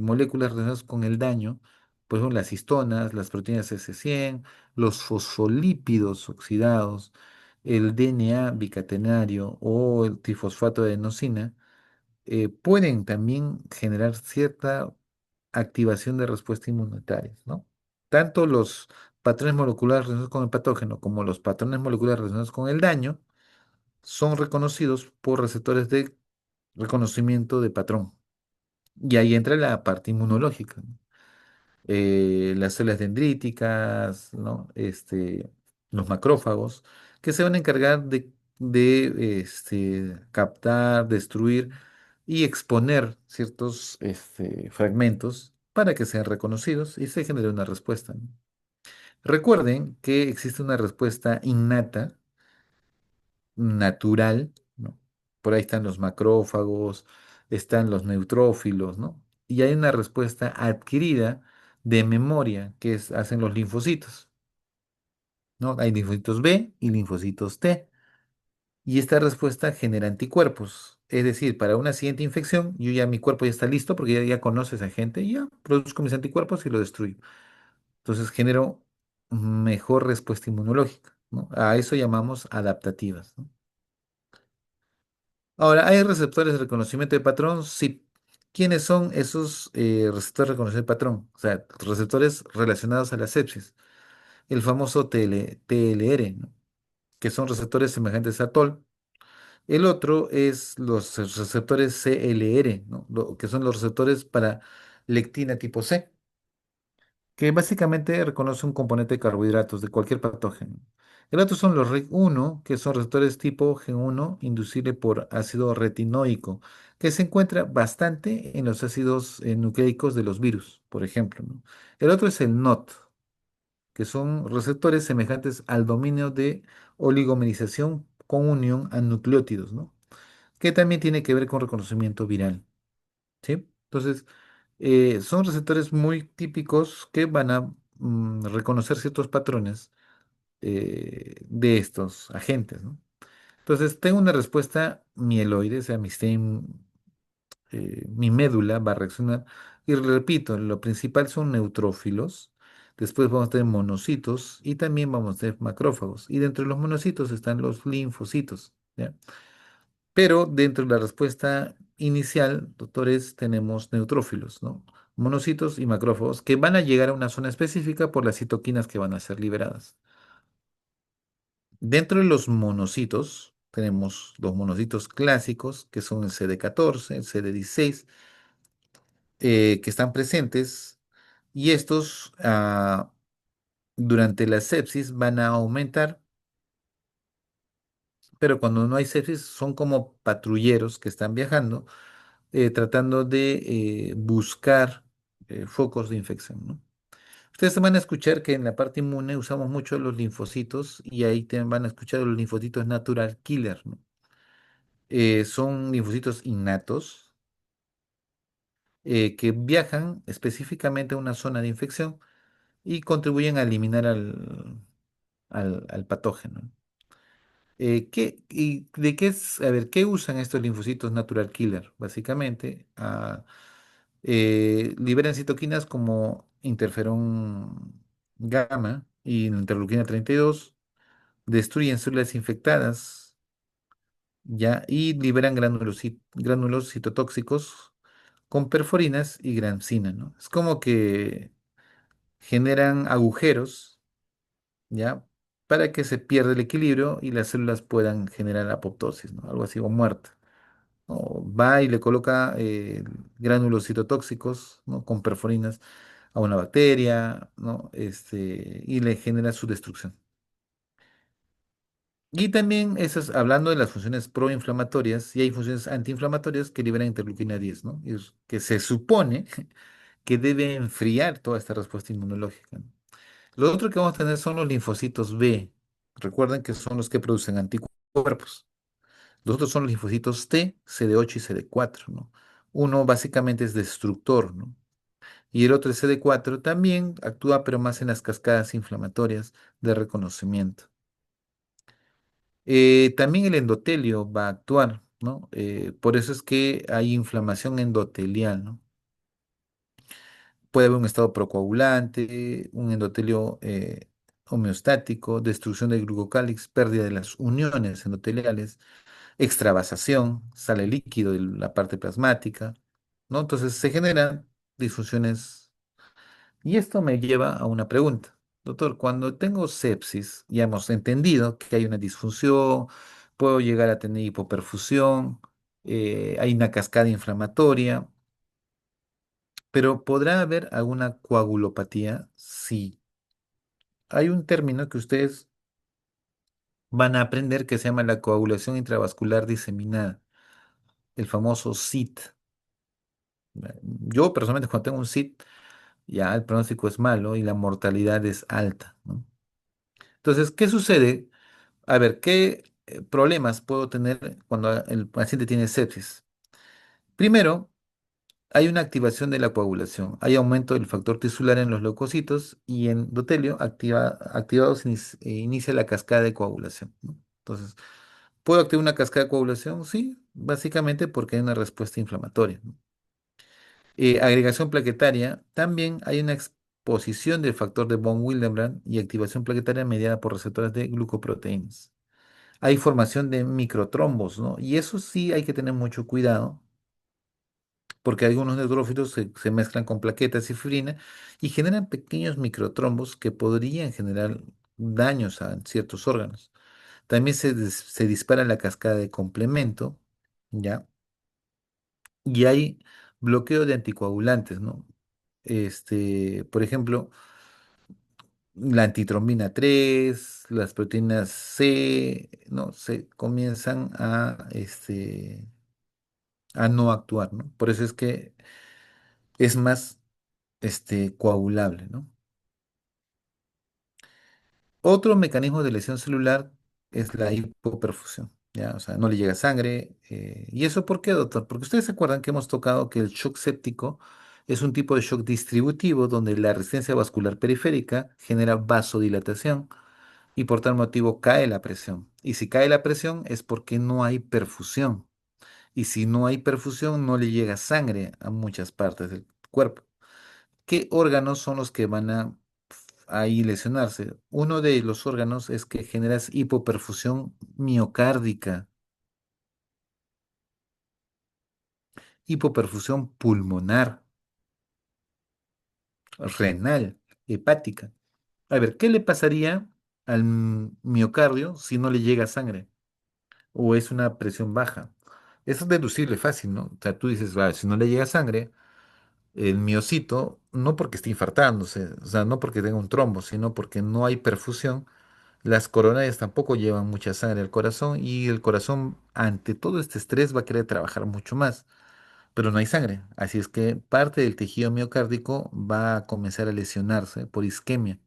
moléculas relacionadas con el daño, por ejemplo, las histonas, las proteínas S100, los fosfolípidos oxidados, el DNA bicatenario o el trifosfato de adenosina, pueden también generar cierta activación de respuesta inmunitaria, ¿no? Tanto los patrones moleculares relacionados con el patógeno como los patrones moleculares relacionados con el daño son reconocidos por receptores de reconocimiento de patrón. Y ahí entra la parte inmunológica, ¿no? Las células dendríticas, ¿no? Los macrófagos, que se van a encargar de captar, destruir y exponer ciertos fragmentos para que sean reconocidos y se genere una respuesta, ¿no? Recuerden que existe una respuesta innata natural, ¿no? Por ahí están los macrófagos, están los neutrófilos, ¿no? Y hay una respuesta adquirida de memoria hacen los linfocitos, ¿no? Hay linfocitos B y linfocitos T. Y esta respuesta genera anticuerpos. Es decir, para una siguiente infección, mi cuerpo ya está listo porque ya conoce a esa gente y ya produzco mis anticuerpos y lo destruyo. Entonces genero mejor respuesta inmunológica, ¿no? A eso llamamos adaptativas, ¿no? Ahora, ¿hay receptores de reconocimiento de patrón? Sí. ¿Quiénes son esos receptores de reconocimiento de patrón? O sea, receptores relacionados a la sepsis. El famoso TLR, ¿no? Que son receptores semejantes a TOL. El otro es los receptores CLR, ¿no? Que son los receptores para lectina tipo C, que básicamente reconoce un componente de carbohidratos de cualquier patógeno. El otro son los REC1, que son receptores tipo Gen1 inducible por ácido retinoico, que se encuentra bastante en los ácidos nucleicos de los virus, por ejemplo, ¿no? El otro es el NOT, que son receptores semejantes al dominio de oligomerización con unión a nucleótidos, ¿no? Que también tiene que ver con reconocimiento viral, ¿sí? Entonces, son receptores muy típicos que van a reconocer ciertos patrones de estos agentes, ¿no? Entonces, tengo una respuesta mieloide, o sea, mi médula va a reaccionar. Y repito, lo principal son neutrófilos. Después vamos a tener monocitos y también vamos a tener macrófagos. Y dentro de los monocitos están los linfocitos, ¿ya? Pero dentro de la respuesta inicial, doctores, tenemos neutrófilos, ¿no? Monocitos y macrófagos que van a llegar a una zona específica por las citoquinas que van a ser liberadas. Dentro de los monocitos, tenemos los monocitos clásicos, que son el CD14, el CD16, que están presentes, y estos durante la sepsis van a aumentar, pero cuando no hay sepsis son como patrulleros que están viajando tratando de buscar focos de infección, ¿no? Ustedes van a escuchar que en la parte inmune usamos mucho los linfocitos y ahí van a escuchar los linfocitos natural killer, ¿no? Son linfocitos innatos que viajan específicamente a una zona de infección y contribuyen a eliminar al patógeno. ¿De qué es, a ver, qué usan estos linfocitos natural killer? Básicamente, liberan citoquinas como interferón gamma y interleuquina 32, destruyen células infectadas, ¿ya? Y liberan gránulos citotóxicos con perforinas y gramsina, ¿no? Es como que generan agujeros, ¿ya? Para que se pierda el equilibrio y las células puedan generar apoptosis, ¿no? Algo así, o muerte. ¿No? Va y le coloca gránulos citotóxicos, ¿no? Con perforinas a una bacteria, ¿no? Y le genera su destrucción. Y también hablando de las funciones proinflamatorias, y hay funciones antiinflamatorias que liberan interleuquina 10, ¿no? Que se supone que debe enfriar toda esta respuesta inmunológica, ¿no? Lo otro que vamos a tener son los linfocitos B. Recuerden que son los que producen anticuerpos. Los otros son los linfocitos T, CD8 y CD4, ¿no? Uno básicamente es destructor, ¿no? Y el otro, el CD4, también actúa, pero más en las cascadas inflamatorias de reconocimiento. También el endotelio va a actuar, ¿no? Por eso es que hay inflamación endotelial, ¿no? Puede haber un estado procoagulante, un endotelio homeostático, destrucción del glucocálix, pérdida de las uniones endoteliales, extravasación, sale líquido de la parte plasmática, ¿no? Entonces se generan disfunciones. Y esto me lleva a una pregunta. Doctor, cuando tengo sepsis, ya hemos entendido que hay una disfunción, puedo llegar a tener hipoperfusión, hay una cascada inflamatoria, pero ¿podrá haber alguna coagulopatía? Sí. Hay un término que ustedes van a aprender que se llama la coagulación intravascular diseminada, el famoso SIT. Yo personalmente cuando tengo un SIT, ya el pronóstico es malo y la mortalidad es alta, ¿no? Entonces, ¿qué sucede? A ver, problemas puedo tener cuando el paciente tiene sepsis? Primero, hay una activación de la coagulación, hay aumento del factor tisular en los leucocitos y en endotelio activado inicia la cascada de coagulación, ¿no? Entonces, ¿puedo activar una cascada de coagulación? Sí, básicamente porque hay una respuesta inflamatoria, ¿no? Agregación plaquetaria, también hay una exposición del factor de von Willebrand y activación plaquetaria mediada por receptores de glucoproteínas. Hay formación de microtrombos, ¿no? Y eso sí hay que tener mucho cuidado porque algunos neutrófilos se mezclan con plaquetas y fibrina y generan pequeños microtrombos que podrían generar daños a ciertos órganos. También se dispara la cascada de complemento, ¿ya? Y hay bloqueo de anticoagulantes, ¿no? Por ejemplo, la antitrombina 3, las proteínas C, ¿no? Se comienzan a no actuar, ¿no? Por eso es que es más, coagulable, ¿no? Otro mecanismo de lesión celular es la hipoperfusión, ¿ya? O sea, no le llega sangre. ¿Y eso por qué, doctor? Porque ustedes se acuerdan que hemos tocado que el shock séptico es un tipo de shock distributivo donde la resistencia vascular periférica genera vasodilatación y por tal motivo cae la presión. Y si cae la presión es porque no hay perfusión. Y si no hay perfusión, no le llega sangre a muchas partes del cuerpo. ¿Qué órganos son los que van a ahí lesionarse? Uno de los órganos es que generas hipoperfusión miocárdica, hipoperfusión pulmonar, renal, hepática. A ver, ¿qué le pasaría al miocardio si no le llega sangre o es una presión baja? Eso es deducible fácil, ¿no? O sea, tú dices, "Ah, si no le llega sangre, el miocito, no porque esté infartándose, o sea, no porque tenga un trombo, sino porque no hay perfusión. Las coronarias tampoco llevan mucha sangre al corazón y el corazón ante todo este estrés va a querer trabajar mucho más, pero no hay sangre. Así es que parte del tejido miocárdico va a comenzar a lesionarse por isquemia,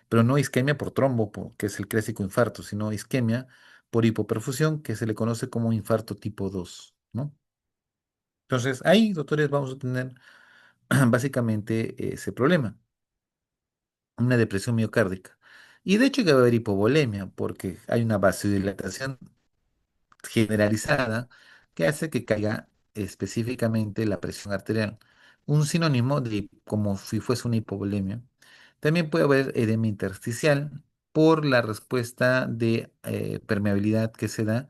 pero no isquemia por trombo, que es el clásico infarto, sino isquemia por hipoperfusión, que se le conoce como infarto tipo 2, ¿no? Entonces, ahí, doctores, vamos a tener básicamente ese problema, una depresión miocárdica. Y de hecho que va a haber hipovolemia, porque hay una vasodilatación generalizada que hace que caiga específicamente la presión arterial. Un sinónimo de como si fuese una hipovolemia. También puede haber edema intersticial por la respuesta de permeabilidad que se da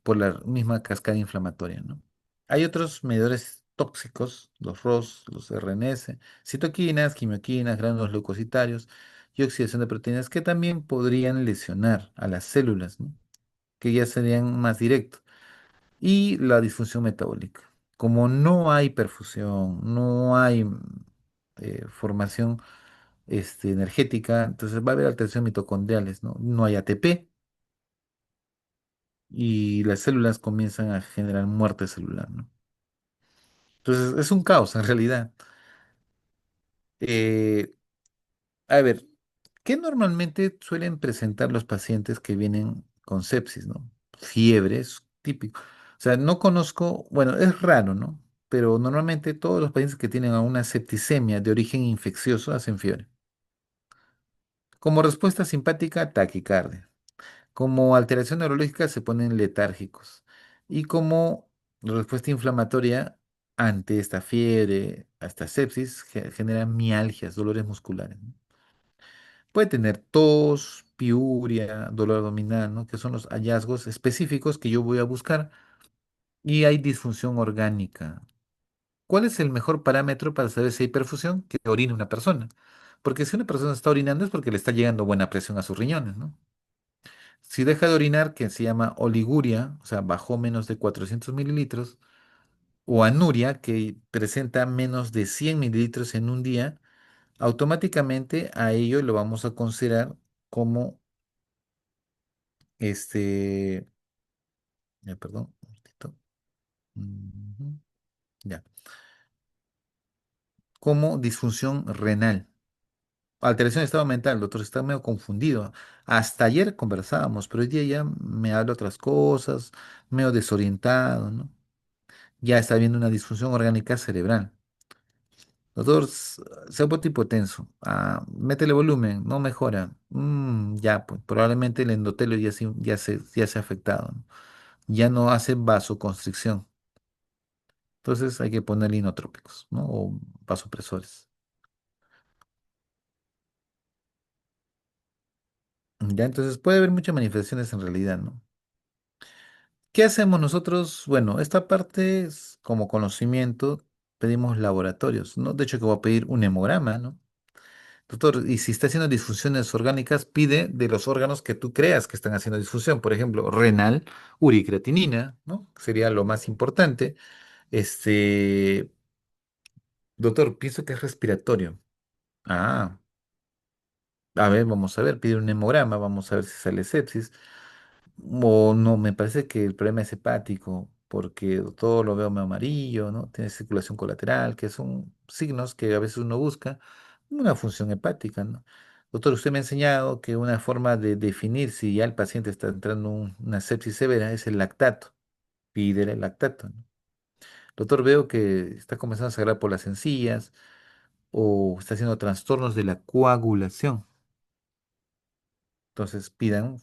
por la misma cascada inflamatoria, ¿no? Hay otros medidores tóxicos, los ROS, los RNS, citoquinas, quimioquinas, gránulos leucocitarios y oxidación de proteínas que también podrían lesionar a las células, ¿no? Que ya serían más directos. Y la disfunción metabólica. Como no hay perfusión, no hay formación energética, entonces va a haber alteraciones mitocondriales, ¿no? No hay ATP y las células comienzan a generar muerte celular, ¿no? Entonces es un caos en realidad. Eh, a ver, ¿qué normalmente suelen presentar los pacientes que vienen con sepsis, ¿no? Fiebre es típico. O sea, no conozco, bueno, es raro, ¿no? Pero normalmente todos los pacientes que tienen una septicemia de origen infeccioso hacen fiebre. Como respuesta simpática, taquicardia. Como alteración neurológica se ponen letárgicos. Y como respuesta inflamatoria ante esta fiebre, hasta sepsis, generan mialgias, dolores musculares, ¿no? Puede tener tos, piuria, dolor abdominal, ¿no? Que son los hallazgos específicos que yo voy a buscar. Y hay disfunción orgánica. ¿Cuál es el mejor parámetro para saber si hay perfusión? Que orine una persona. Porque si una persona está orinando es porque le está llegando buena presión a sus riñones, ¿no? Si deja de orinar, que se llama oliguria, o sea, bajó menos de 400 mililitros, o anuria, que presenta menos de 100 mililitros en un día, automáticamente a ello lo vamos a considerar como este, perdón, un momentito. Ujú, ya, como disfunción renal. alteración de estado mental, doctor, está medio confundido. Hasta ayer conversábamos, pero hoy día ya me habla otras cosas, medio desorientado, ¿no? Ya está habiendo una disfunción orgánica cerebral. Doctor, se ha vuelto hipotenso. Ah, métele volumen, no mejora. Ya, pues probablemente el endotelio ya se ha afectado, ¿no? Ya no hace vasoconstricción. Entonces hay que ponerle inotrópicos, ¿no? O vasopresores. Ya, entonces puede haber muchas manifestaciones en realidad, ¿no? ¿Qué hacemos nosotros? Bueno, esta parte es como conocimiento, pedimos laboratorios, ¿no? De hecho, que voy a pedir un hemograma, ¿no? Doctor, y si está haciendo disfunciones orgánicas, pide de los órganos que tú creas que están haciendo disfunción. Por ejemplo, renal, uricreatinina, ¿no? Sería lo más importante. Este, doctor, pienso que es respiratorio. Ah, a ver, vamos a ver, pide un hemograma, vamos a ver si sale sepsis. O no, me parece que el problema es hepático, porque todo lo veo medio amarillo, ¿no? Tiene circulación colateral, que son signos que a veces uno busca una función hepática, ¿no? Doctor, usted me ha enseñado que una forma de definir si ya el paciente está entrando en una sepsis severa es el lactato. Pídele el lactato, ¿no? Doctor, veo que está comenzando a sangrar por las encías o está haciendo trastornos de la coagulación. Entonces pidan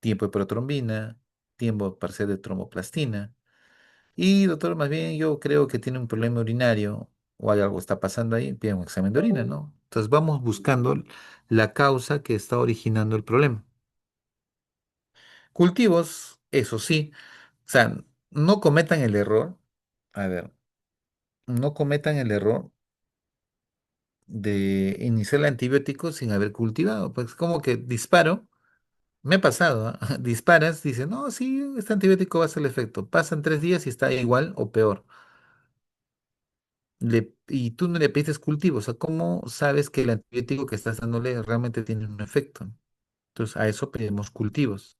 tiempo de protrombina, tiempo parcial de tromboplastina. Y doctor, más bien yo creo que tiene un problema urinario o hay algo está pasando ahí, pide un examen de orina, ¿no? Entonces vamos buscando la causa que está originando el problema. Cultivos, eso sí, o sea, no cometan el error, a ver, no cometan el error de iniciar el antibiótico sin haber cultivado, pues como que disparo, me ha pasado, ¿ah? Disparas, dice, no, sí, este antibiótico va a hacer el efecto, pasan 3 días y está igual o peor. Y tú no le pides cultivo, o sea, ¿cómo sabes que el antibiótico que estás dándole realmente tiene un efecto? Entonces, a eso pedimos cultivos.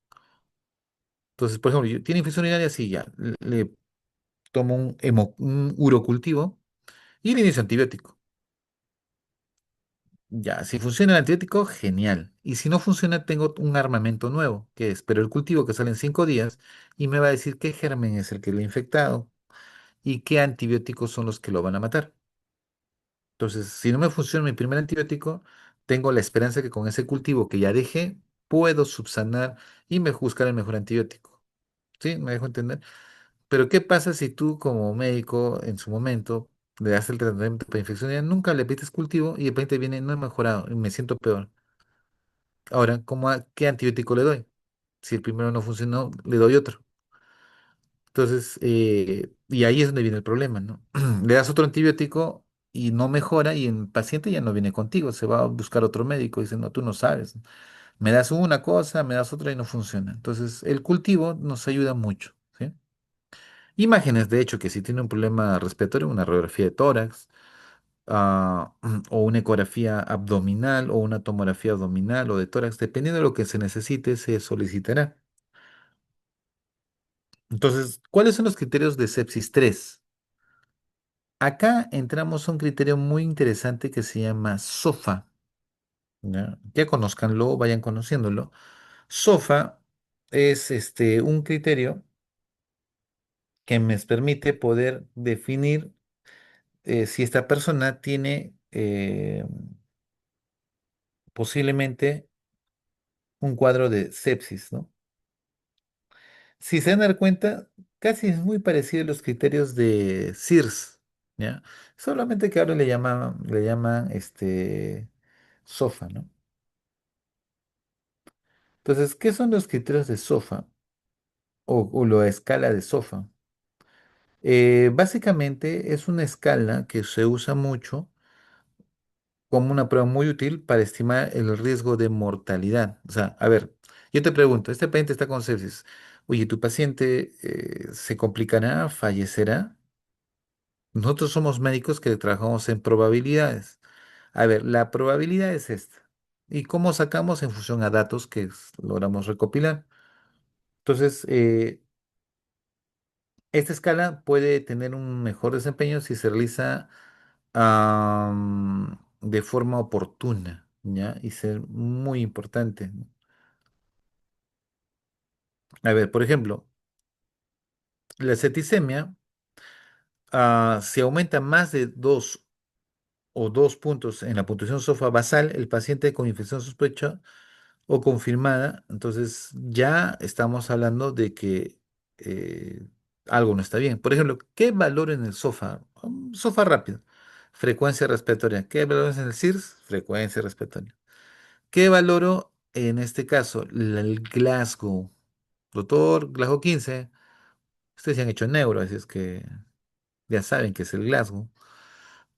Entonces, por ejemplo, tiene infección urinaria, sí, ya, le tomo un urocultivo y le inicio antibiótico. Ya, si funciona el antibiótico, genial. Y si no funciona, tengo un armamento nuevo, que es, pero el cultivo que sale en 5 días y me va a decir qué germen es el que lo ha infectado y qué antibióticos son los que lo van a matar. Entonces, si no me funciona mi primer antibiótico, tengo la esperanza que con ese cultivo que ya dejé, puedo subsanar y me buscar el mejor antibiótico. ¿Sí? ¿Me dejo entender? Pero ¿qué pasa si tú como médico en su momento le das el tratamiento para infección y nunca le pides cultivo y de repente viene, no he mejorado y me siento peor? Ahora, ¿qué antibiótico le doy? Si el primero no funcionó, le doy otro. Entonces, y ahí es donde viene el problema, ¿no? Le das otro antibiótico y no mejora y el paciente ya no viene contigo, se va a buscar otro médico y dice, no, tú no sabes. Me das una cosa, me das otra y no funciona. Entonces, el cultivo nos ayuda mucho, ¿sí? Imágenes, de hecho, que si tiene un problema respiratorio, una radiografía de tórax, o una ecografía abdominal, o una tomografía abdominal o de tórax, dependiendo de lo que se necesite, se solicitará. Entonces, ¿cuáles son los criterios de sepsis 3? Acá entramos a un criterio muy interesante que se llama SOFA. ¿Ya? Ya conózcanlo, vayan conociéndolo. SOFA es un criterio que me permite poder definir si esta persona tiene posiblemente un cuadro de sepsis, ¿no? Si se dan a dar cuenta, casi es muy parecido a los criterios de SIRS, ¿ya? Solamente que ahora le llaman SOFA, ¿no? Entonces, ¿qué son los criterios de SOFA o la escala de SOFA? Básicamente es una escala que se usa mucho como una prueba muy útil para estimar el riesgo de mortalidad. O sea, a ver, yo te pregunto, este paciente está con sepsis. Oye, ¿tu paciente se complicará, fallecerá? Nosotros somos médicos que trabajamos en probabilidades. A ver, la probabilidad es esta. ¿Y cómo sacamos en función a datos que logramos recopilar? Entonces, esta escala puede tener un mejor desempeño si se realiza de forma oportuna, ¿ya? Y ser muy importante, ¿no? A ver, por ejemplo, la septicemia, si aumenta más de 2 en la puntuación SOFA basal, el paciente con infección sospechosa o confirmada, entonces ya estamos hablando de que algo no está bien. Por ejemplo, ¿qué valor en el SOFA? SOFA rápido, frecuencia respiratoria. ¿Qué valores en el SIRS? Frecuencia respiratoria. ¿Qué valoro en este caso? El Glasgow. Doctor, Glasgow 15. Ustedes se han hecho neuro, así es que ya saben que es el Glasgow.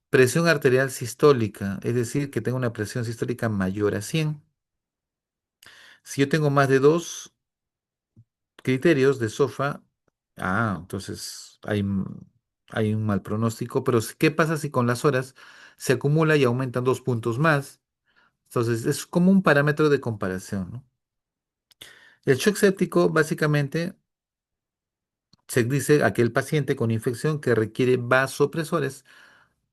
Presión arterial sistólica, es decir, que tengo una presión sistólica mayor a 100. Si yo tengo más de dos criterios de SOFA, entonces hay un mal pronóstico, pero ¿qué pasa si con las horas se acumula y aumentan 2 puntos más? Entonces es como un parámetro de comparación, ¿no? El shock séptico básicamente se dice aquel paciente con infección que requiere vasopresores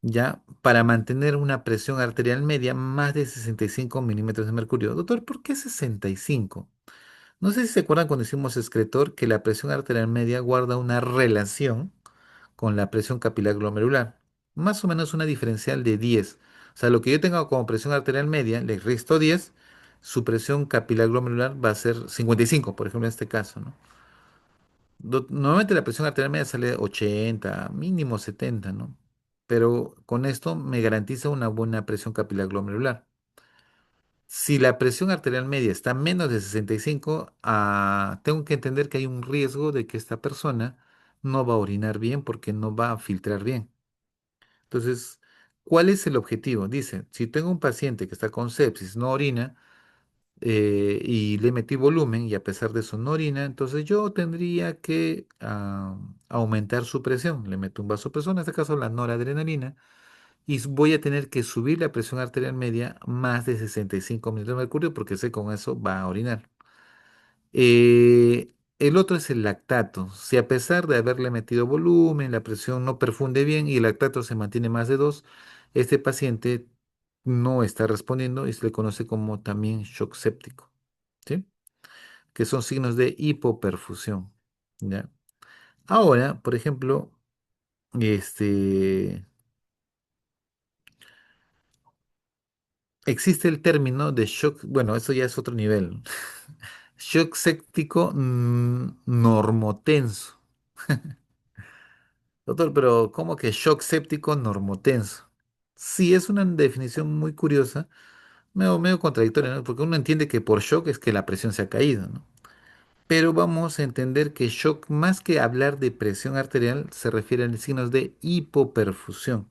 ya para mantener una presión arterial media más de 65 milímetros de mercurio. Doctor, ¿por qué 65? No sé si se acuerdan cuando hicimos excretor que la presión arterial media guarda una relación con la presión capilar glomerular, más o menos una diferencial de 10. O sea, lo que yo tenga como presión arterial media, le resto 10, su presión capilar glomerular va a ser 55, por ejemplo, en este caso, ¿no? Normalmente la presión arterial media sale 80, mínimo 70, ¿no? Pero con esto me garantiza una buena presión capilar glomerular. Si la presión arterial media está menos de 65, tengo que entender que hay un riesgo de que esta persona no va a orinar bien porque no va a filtrar bien. Entonces, ¿cuál es el objetivo? Dice, si tengo un paciente que está con sepsis, no orina, y le metí volumen y a pesar de eso no orina, entonces yo tendría que aumentar su presión. Le meto un vasopresor, en este caso la noradrenalina, y voy a tener que subir la presión arterial media más de 65 milímetros de mercurio porque sé con eso va a orinar. El otro es el lactato. Si a pesar de haberle metido volumen, la presión no perfunde bien y el lactato se mantiene más de 2, este paciente no está respondiendo y se le conoce como también shock séptico, ¿sí? Que son signos de hipoperfusión, ¿ya? Ahora, por ejemplo, este, existe el término de shock, bueno, eso ya es otro nivel. Shock séptico normotenso. Doctor, pero ¿cómo que shock séptico normotenso? Sí, es una definición muy curiosa, medio contradictoria, ¿no? Porque uno entiende que por shock es que la presión se ha caído, ¿no? Pero vamos a entender que shock, más que hablar de presión arterial, se refiere a signos de hipoperfusión.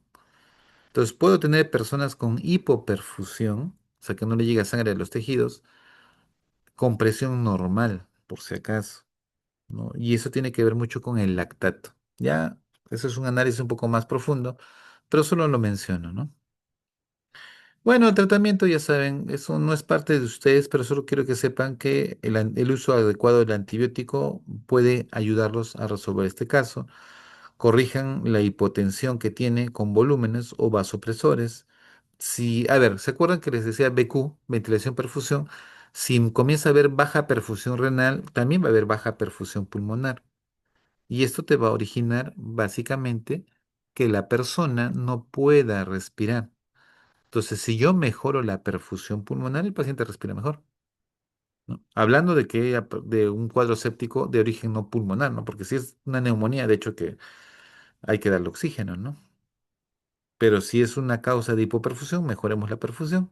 Entonces, puedo tener personas con hipoperfusión, o sea, que no le llega sangre a los tejidos, con presión normal, por si acaso, ¿no? Y eso tiene que ver mucho con el lactato. Ya, eso es un análisis un poco más profundo, pero solo lo menciono, ¿no? Bueno, el tratamiento, ya saben, eso no es parte de ustedes, pero solo quiero que sepan que el uso adecuado del antibiótico puede ayudarlos a resolver este caso. Corrijan la hipotensión que tiene con volúmenes o vasopresores. Si, a ver, ¿se acuerdan que les decía BQ, ventilación perfusión? Si comienza a haber baja perfusión renal, también va a haber baja perfusión pulmonar. Y esto te va a originar básicamente que la persona no pueda respirar. Entonces, si yo mejoro la perfusión pulmonar, el paciente respira mejor, ¿no? Hablando de que de un cuadro séptico de origen no pulmonar, ¿no? Porque si es una neumonía, de hecho que hay que darle oxígeno, ¿no? Pero si es una causa de hipoperfusión, mejoremos la perfusión.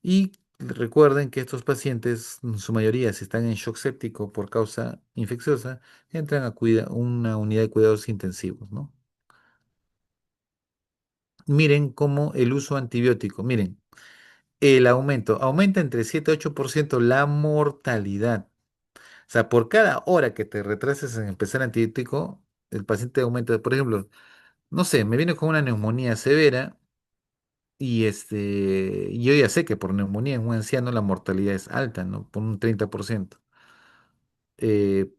Y recuerden que estos pacientes, en su mayoría, si están en shock séptico por causa infecciosa, entran a una unidad de cuidados intensivos, ¿no? Miren cómo el uso antibiótico, miren, el aumenta entre 7 y 8% la mortalidad. O sea, por cada hora que te retrases en empezar antibiótico, el paciente aumenta, por ejemplo, no sé, me viene con una neumonía severa y yo ya sé que por neumonía en un anciano la mortalidad es alta, ¿no? Por un 30%. Eh,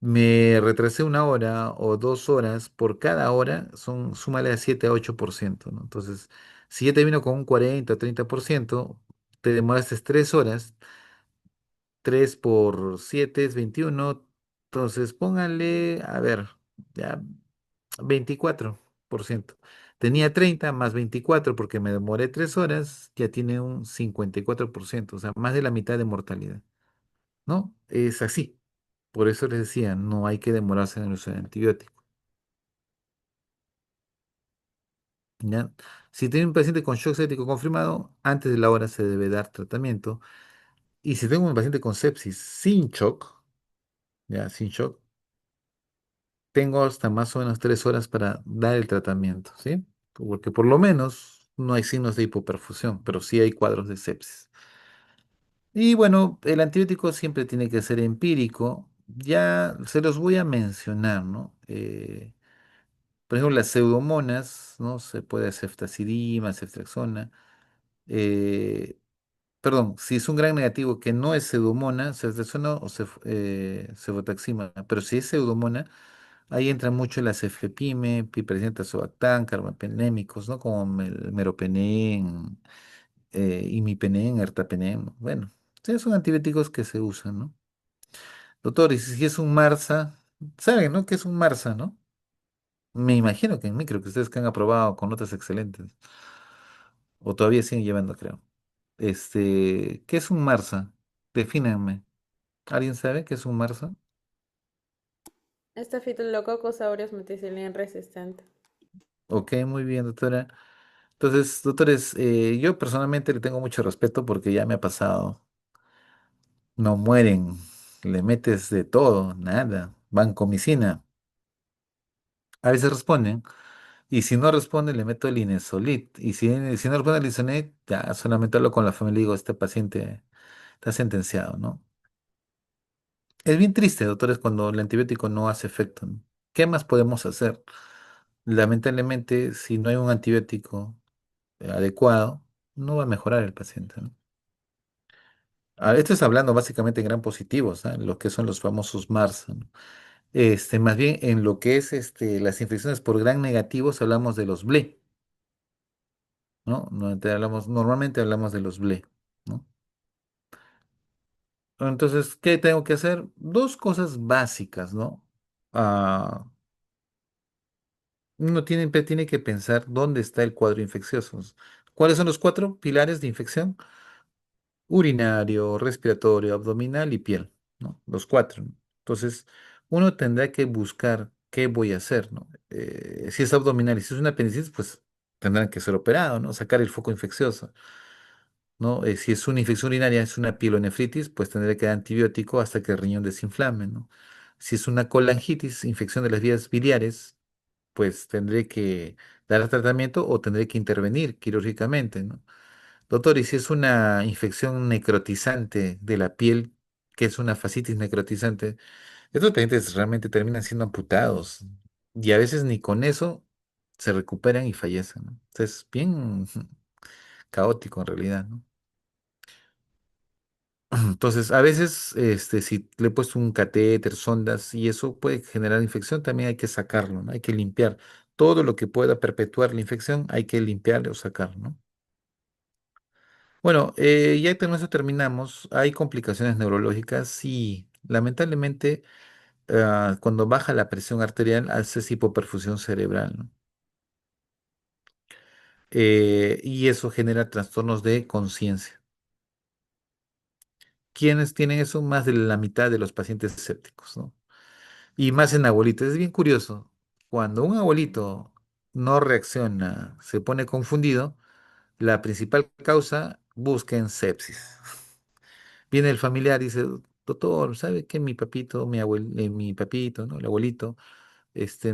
Me retrasé una hora o 2 horas, por cada hora súmale a 7 a 8%, ¿no? Entonces, Si ya te vino con un 40 o 30%, te demoraste 3 horas, 3 por 7 es 21, entonces póngale, a ver, ya 24%. Tenía 30 más 24 porque me demoré 3 horas, ya tiene un 54%, o sea, más de la mitad de mortalidad, ¿no? Es así. Por eso les decía, no hay que demorarse en el uso de antibióticos. ¿Ya? Si tiene un paciente con shock séptico confirmado, antes de la hora se debe dar tratamiento. Y si tengo un paciente con sepsis sin shock, ya, sin shock, tengo hasta más o menos 3 horas para dar el tratamiento, ¿sí? Porque por lo menos no hay signos de hipoperfusión, pero sí hay cuadros de sepsis. Y bueno, el antibiótico siempre tiene que ser empírico. Ya se los voy a mencionar, ¿no? Por ejemplo, las pseudomonas, ¿no? Se puede hacer ceftazidima, ceftriaxona. eh, Perdón, si es un gran negativo que no es pseudomona, ceftriaxona o cefotaxima, pero si es pseudomona, ahí entra mucho la cefepime, piperacina, tazobactam, carbapenémicos, ¿no? Como el meropenem, imipenem, ertapenem, bueno, sí, son antibióticos que se usan, ¿no? Doctor, y si es un MARSA, ¿saben, no? ¿Qué es un MARSA, no? Me imagino que en micro, que ustedes que han aprobado con notas excelentes, o todavía siguen llevando, creo. ¿Qué es un MARSA? Defínanme. ¿Alguien sabe qué es un MARSA? Staphylococcus aureus meticilin resistente. Ok, muy bien, doctora. Entonces, doctores, yo personalmente le tengo mucho respeto porque ya me ha pasado. No mueren, le metes de todo, nada. Vancomicina. A veces responden. Y si no responde, le meto el Inesolit. Y si no responde el Isonet, ya solamente hablo con la familia y digo, este paciente está sentenciado, ¿no? Es bien triste, doctores, cuando el antibiótico no hace efecto, ¿no? ¿Qué más podemos hacer? Lamentablemente, si no hay un antibiótico adecuado, no va a mejorar el paciente, ¿no? Esto es hablando básicamente en gran positivos, ¿ah? Lo que son los famosos MARS, ¿no? Más bien en lo que es las infecciones por gran negativos, hablamos de los BLE, ¿no? Normalmente hablamos de los BLE, ¿no? Entonces, ¿qué tengo que hacer? Dos cosas básicas, ¿no? Ah, Uno tiene que pensar dónde está el cuadro infeccioso. ¿Cuáles son los 4 pilares de infección? Urinario, respiratorio, abdominal y piel, ¿no? Los 4, ¿no? Entonces, uno tendrá que buscar qué voy a hacer, ¿no? Si es abdominal y si es una apendicitis, pues tendrán que ser operado, ¿no? Sacar el foco infeccioso, ¿no? Si es una infección urinaria, es una pielonefritis, pues tendré que dar antibiótico hasta que el riñón desinflame, ¿no? Si es una colangitis, infección de las vías biliares, pues tendré que dar tratamiento o tendré que intervenir quirúrgicamente, ¿no? Doctor, y si es una infección necrotizante de la piel, que es una fascitis necrotizante, estos pacientes realmente terminan siendo amputados y a veces ni con eso se recuperan y fallecen, ¿no? Entonces, bien caótico en realidad, ¿no? Entonces, a veces, si le he puesto un catéter, sondas y eso puede generar infección, también hay que sacarlo, ¿no? Hay que limpiar. Todo lo que pueda perpetuar la infección hay que limpiarlo o sacarlo, ¿no? Bueno, ya con eso terminamos. Hay complicaciones neurológicas. Sí, lamentablemente, cuando baja la presión arterial, haces hipoperfusión cerebral, ¿no? Y eso genera trastornos de conciencia. ¿Quiénes tienen eso? Más de la mitad de los pacientes escépticos, ¿no? Y más en abuelitos. Es bien curioso. Cuando un abuelito no reacciona, se pone confundido, la principal causa busca en sepsis. Viene el familiar y dice, doctor, ¿sabe qué? Mi papito, ¿no? El abuelito,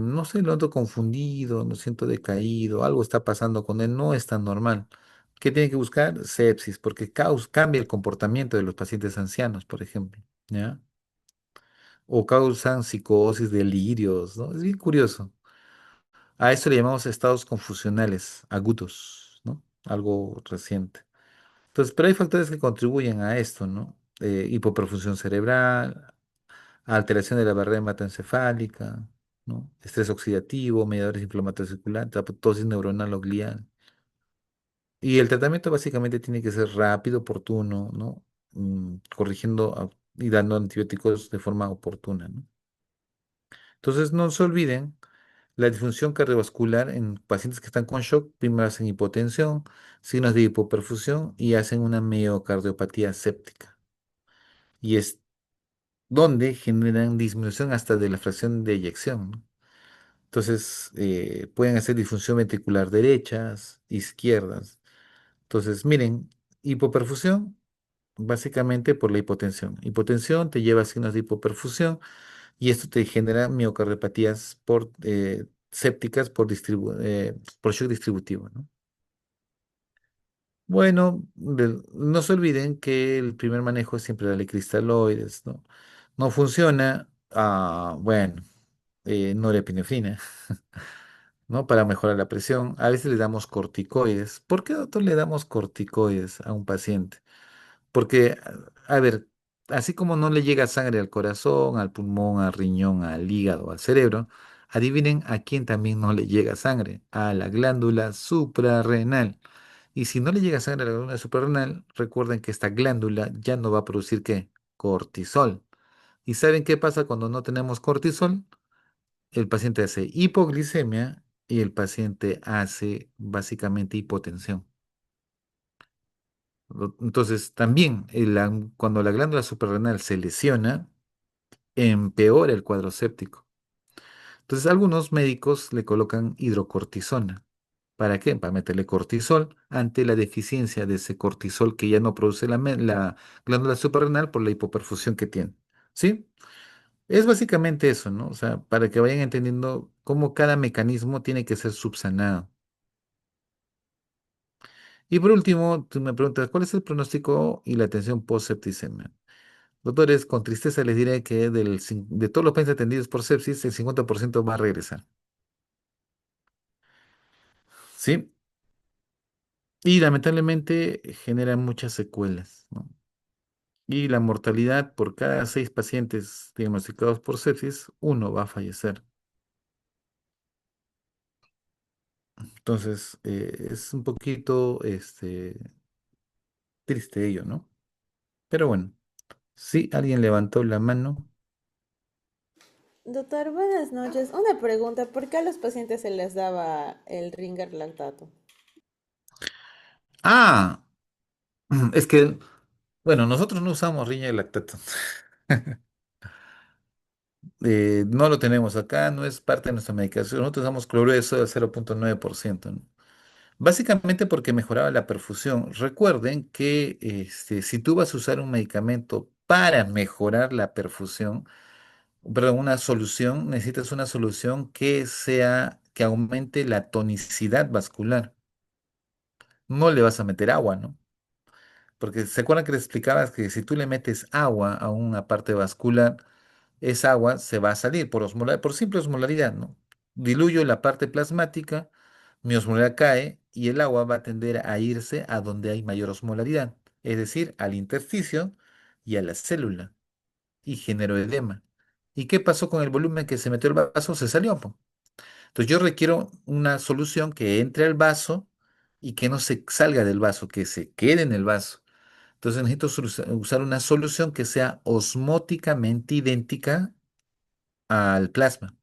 no sé, lo ando confundido, lo siento decaído, algo está pasando con él, no es tan normal. ¿Qué tiene que buscar? Sepsis, porque cambia el comportamiento de los pacientes ancianos, por ejemplo, ¿ya? O causan psicosis, delirios, ¿no? Es bien curioso. A eso le llamamos estados confusionales agudos, ¿no? Algo reciente. Entonces, pero hay factores que contribuyen a esto, ¿no? Hipoperfusión cerebral, alteración de la barrera hematoencefálica, ¿no? Estrés oxidativo, mediadores inflamatorios circulantes, apoptosis neuronal o glial. Y el tratamiento básicamente tiene que ser rápido, oportuno, ¿no? Corrigiendo y dando antibióticos de forma oportuna, ¿no? Entonces, no se olviden, la disfunción cardiovascular en pacientes que están con shock, primero hacen hipotensión, signos de hipoperfusión y hacen una miocardiopatía séptica. Y es donde generan disminución hasta de la fracción de eyección, ¿no? Entonces, pueden hacer disfunción ventricular derechas, izquierdas. Entonces, miren, hipoperfusión, básicamente por la hipotensión. Hipotensión te lleva a signos de hipoperfusión y esto te genera miocardiopatías sépticas por shock distributivo, ¿no? Bueno, no se olviden que el primer manejo es siempre darle cristaloides, ¿no? No funciona, bueno, norepinefrina, ¿no? Para mejorar la presión. A veces le damos corticoides. ¿Por qué, doctor, le damos corticoides a un paciente? Porque, a ver, así como no le llega sangre al corazón, al pulmón, al riñón, al hígado, al cerebro, adivinen a quién también no le llega sangre, a la glándula suprarrenal. Y si no le llega sangre a la glándula suprarrenal, recuerden que esta glándula ya no va a producir ¿qué? Cortisol. ¿Y saben qué pasa cuando no tenemos cortisol? El paciente hace hipoglicemia y el paciente hace básicamente hipotensión. Entonces, también cuando la glándula suprarrenal se lesiona, empeora el cuadro séptico. Entonces, algunos médicos le colocan hidrocortisona. ¿Para qué? Para meterle cortisol ante la deficiencia de ese cortisol que ya no produce la glándula suprarrenal por la hipoperfusión que tiene. ¿Sí? Es básicamente eso, ¿no? O sea, para que vayan entendiendo cómo cada mecanismo tiene que ser subsanado. Y por último, tú me preguntas, ¿cuál es el pronóstico y la atención post-septicemia? Doctores, con tristeza les diré que de todos los pacientes atendidos por sepsis, el 50% va a regresar. ¿Sí? Y lamentablemente genera muchas secuelas, ¿no? Y la mortalidad por cada 6 pacientes diagnosticados por sepsis, uno va a fallecer. Entonces, es un poquito triste ello, ¿no? Pero bueno, si alguien levantó la mano. Doctor, buenas noches. Una pregunta, ¿por qué a los pacientes se les daba el Ringer lactato? Ah, es que, bueno, nosotros no usamos riña de lactato. No lo tenemos acá, no es parte de nuestra medicación. Nosotros usamos cloruro de sodio al 0,9%, ¿no? Básicamente porque mejoraba la perfusión. Recuerden que si tú vas a usar un medicamento para mejorar la perfusión, perdón, una solución, necesitas una solución que aumente la tonicidad vascular. No le vas a meter agua, ¿no? Porque se acuerdan que les explicabas que si tú le metes agua a una parte vascular, esa agua se va a salir por simple osmolaridad, ¿no? Diluyo la parte plasmática, mi osmolaridad cae y el agua va a tender a irse a donde hay mayor osmolaridad, es decir, al intersticio y a la célula, y generó edema. ¿Y qué pasó con el volumen que se metió el vaso? Se salió, po. Entonces yo requiero una solución que entre al vaso y que no se salga del vaso, que se quede en el vaso. Entonces necesito usar una solución que sea osmóticamente idéntica al plasma.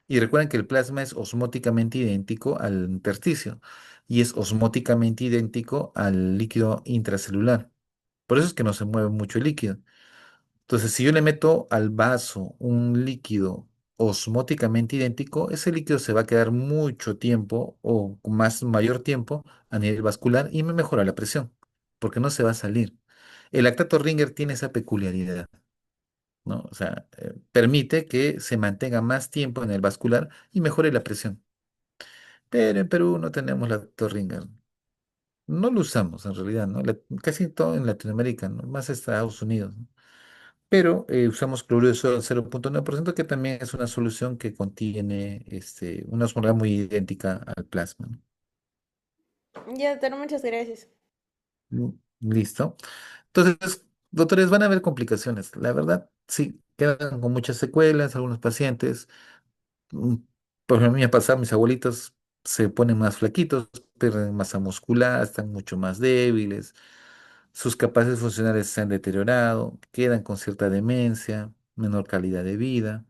Y recuerden que el plasma es osmóticamente idéntico al intersticio y es osmóticamente idéntico al líquido intracelular. Por eso es que no se mueve mucho el líquido. Entonces, si yo le meto al vaso un líquido osmóticamente idéntico, ese líquido se va a quedar mucho tiempo o con mayor tiempo a nivel vascular y me mejora la presión, porque no se va a salir. El lactato Ringer tiene esa peculiaridad, ¿no? O sea, permite que se mantenga más tiempo en el vascular y mejore la presión. Pero en Perú no tenemos lactato Ringer. No lo usamos en realidad, ¿no? Casi todo en Latinoamérica, ¿no? Más Estados Unidos, ¿no? Pero usamos cloruro de sodio al 0,9%, que también es una solución que contiene una osmolalidad muy idéntica al plasma, ¿no? Ya, doctor, muchas gracias. Mm, Listo. Entonces, doctores, van a haber complicaciones. La verdad, sí, quedan con muchas secuelas algunos pacientes. Mm, Por ejemplo, a mí me ha pasado, mis abuelitos. se ponen más flaquitos, pierden masa muscular, están mucho más débiles, sus capacidades funcionales se han deteriorado, quedan con cierta demencia, menor calidad de vida,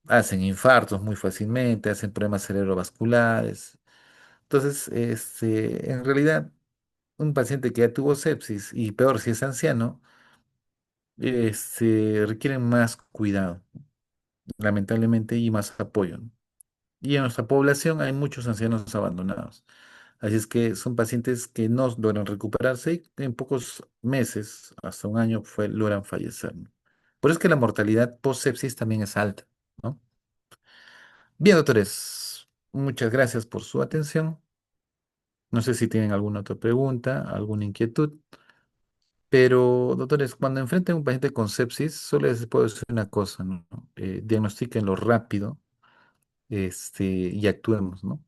hacen infartos muy fácilmente, hacen problemas cerebrovasculares. Entonces, en realidad, un paciente que ya tuvo sepsis, y peor si es anciano, requieren más cuidado, lamentablemente, y más apoyo, ¿no? Y en nuestra población hay muchos ancianos abandonados. Así es que son pacientes que no logran recuperarse y en pocos meses, hasta un año, logran fallecer, ¿no? Por eso es que la mortalidad post-sepsis también es alta, ¿no? Bien, doctores, muchas gracias por su atención. No sé si tienen alguna otra pregunta, alguna inquietud, pero, doctores, cuando enfrenten a un paciente con sepsis, solo les puedo decir una cosa, ¿no? Diagnostíquenlo rápido, y actuemos, ¿no?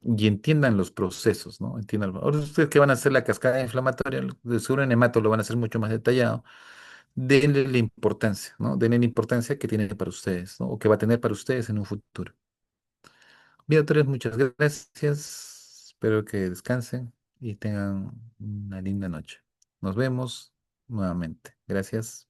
Y entiendan los procesos, ¿no? Entiendan. Ahora ustedes que van a hacer la cascada inflamatoria, de seguro en hemato lo van a hacer mucho más detallado. Denle la importancia, ¿no? Denle la importancia que tiene para ustedes, ¿no? O que va a tener para ustedes en un futuro. Bien, doctores, muchas gracias. Espero que descansen y tengan una linda noche. Nos vemos nuevamente. Gracias.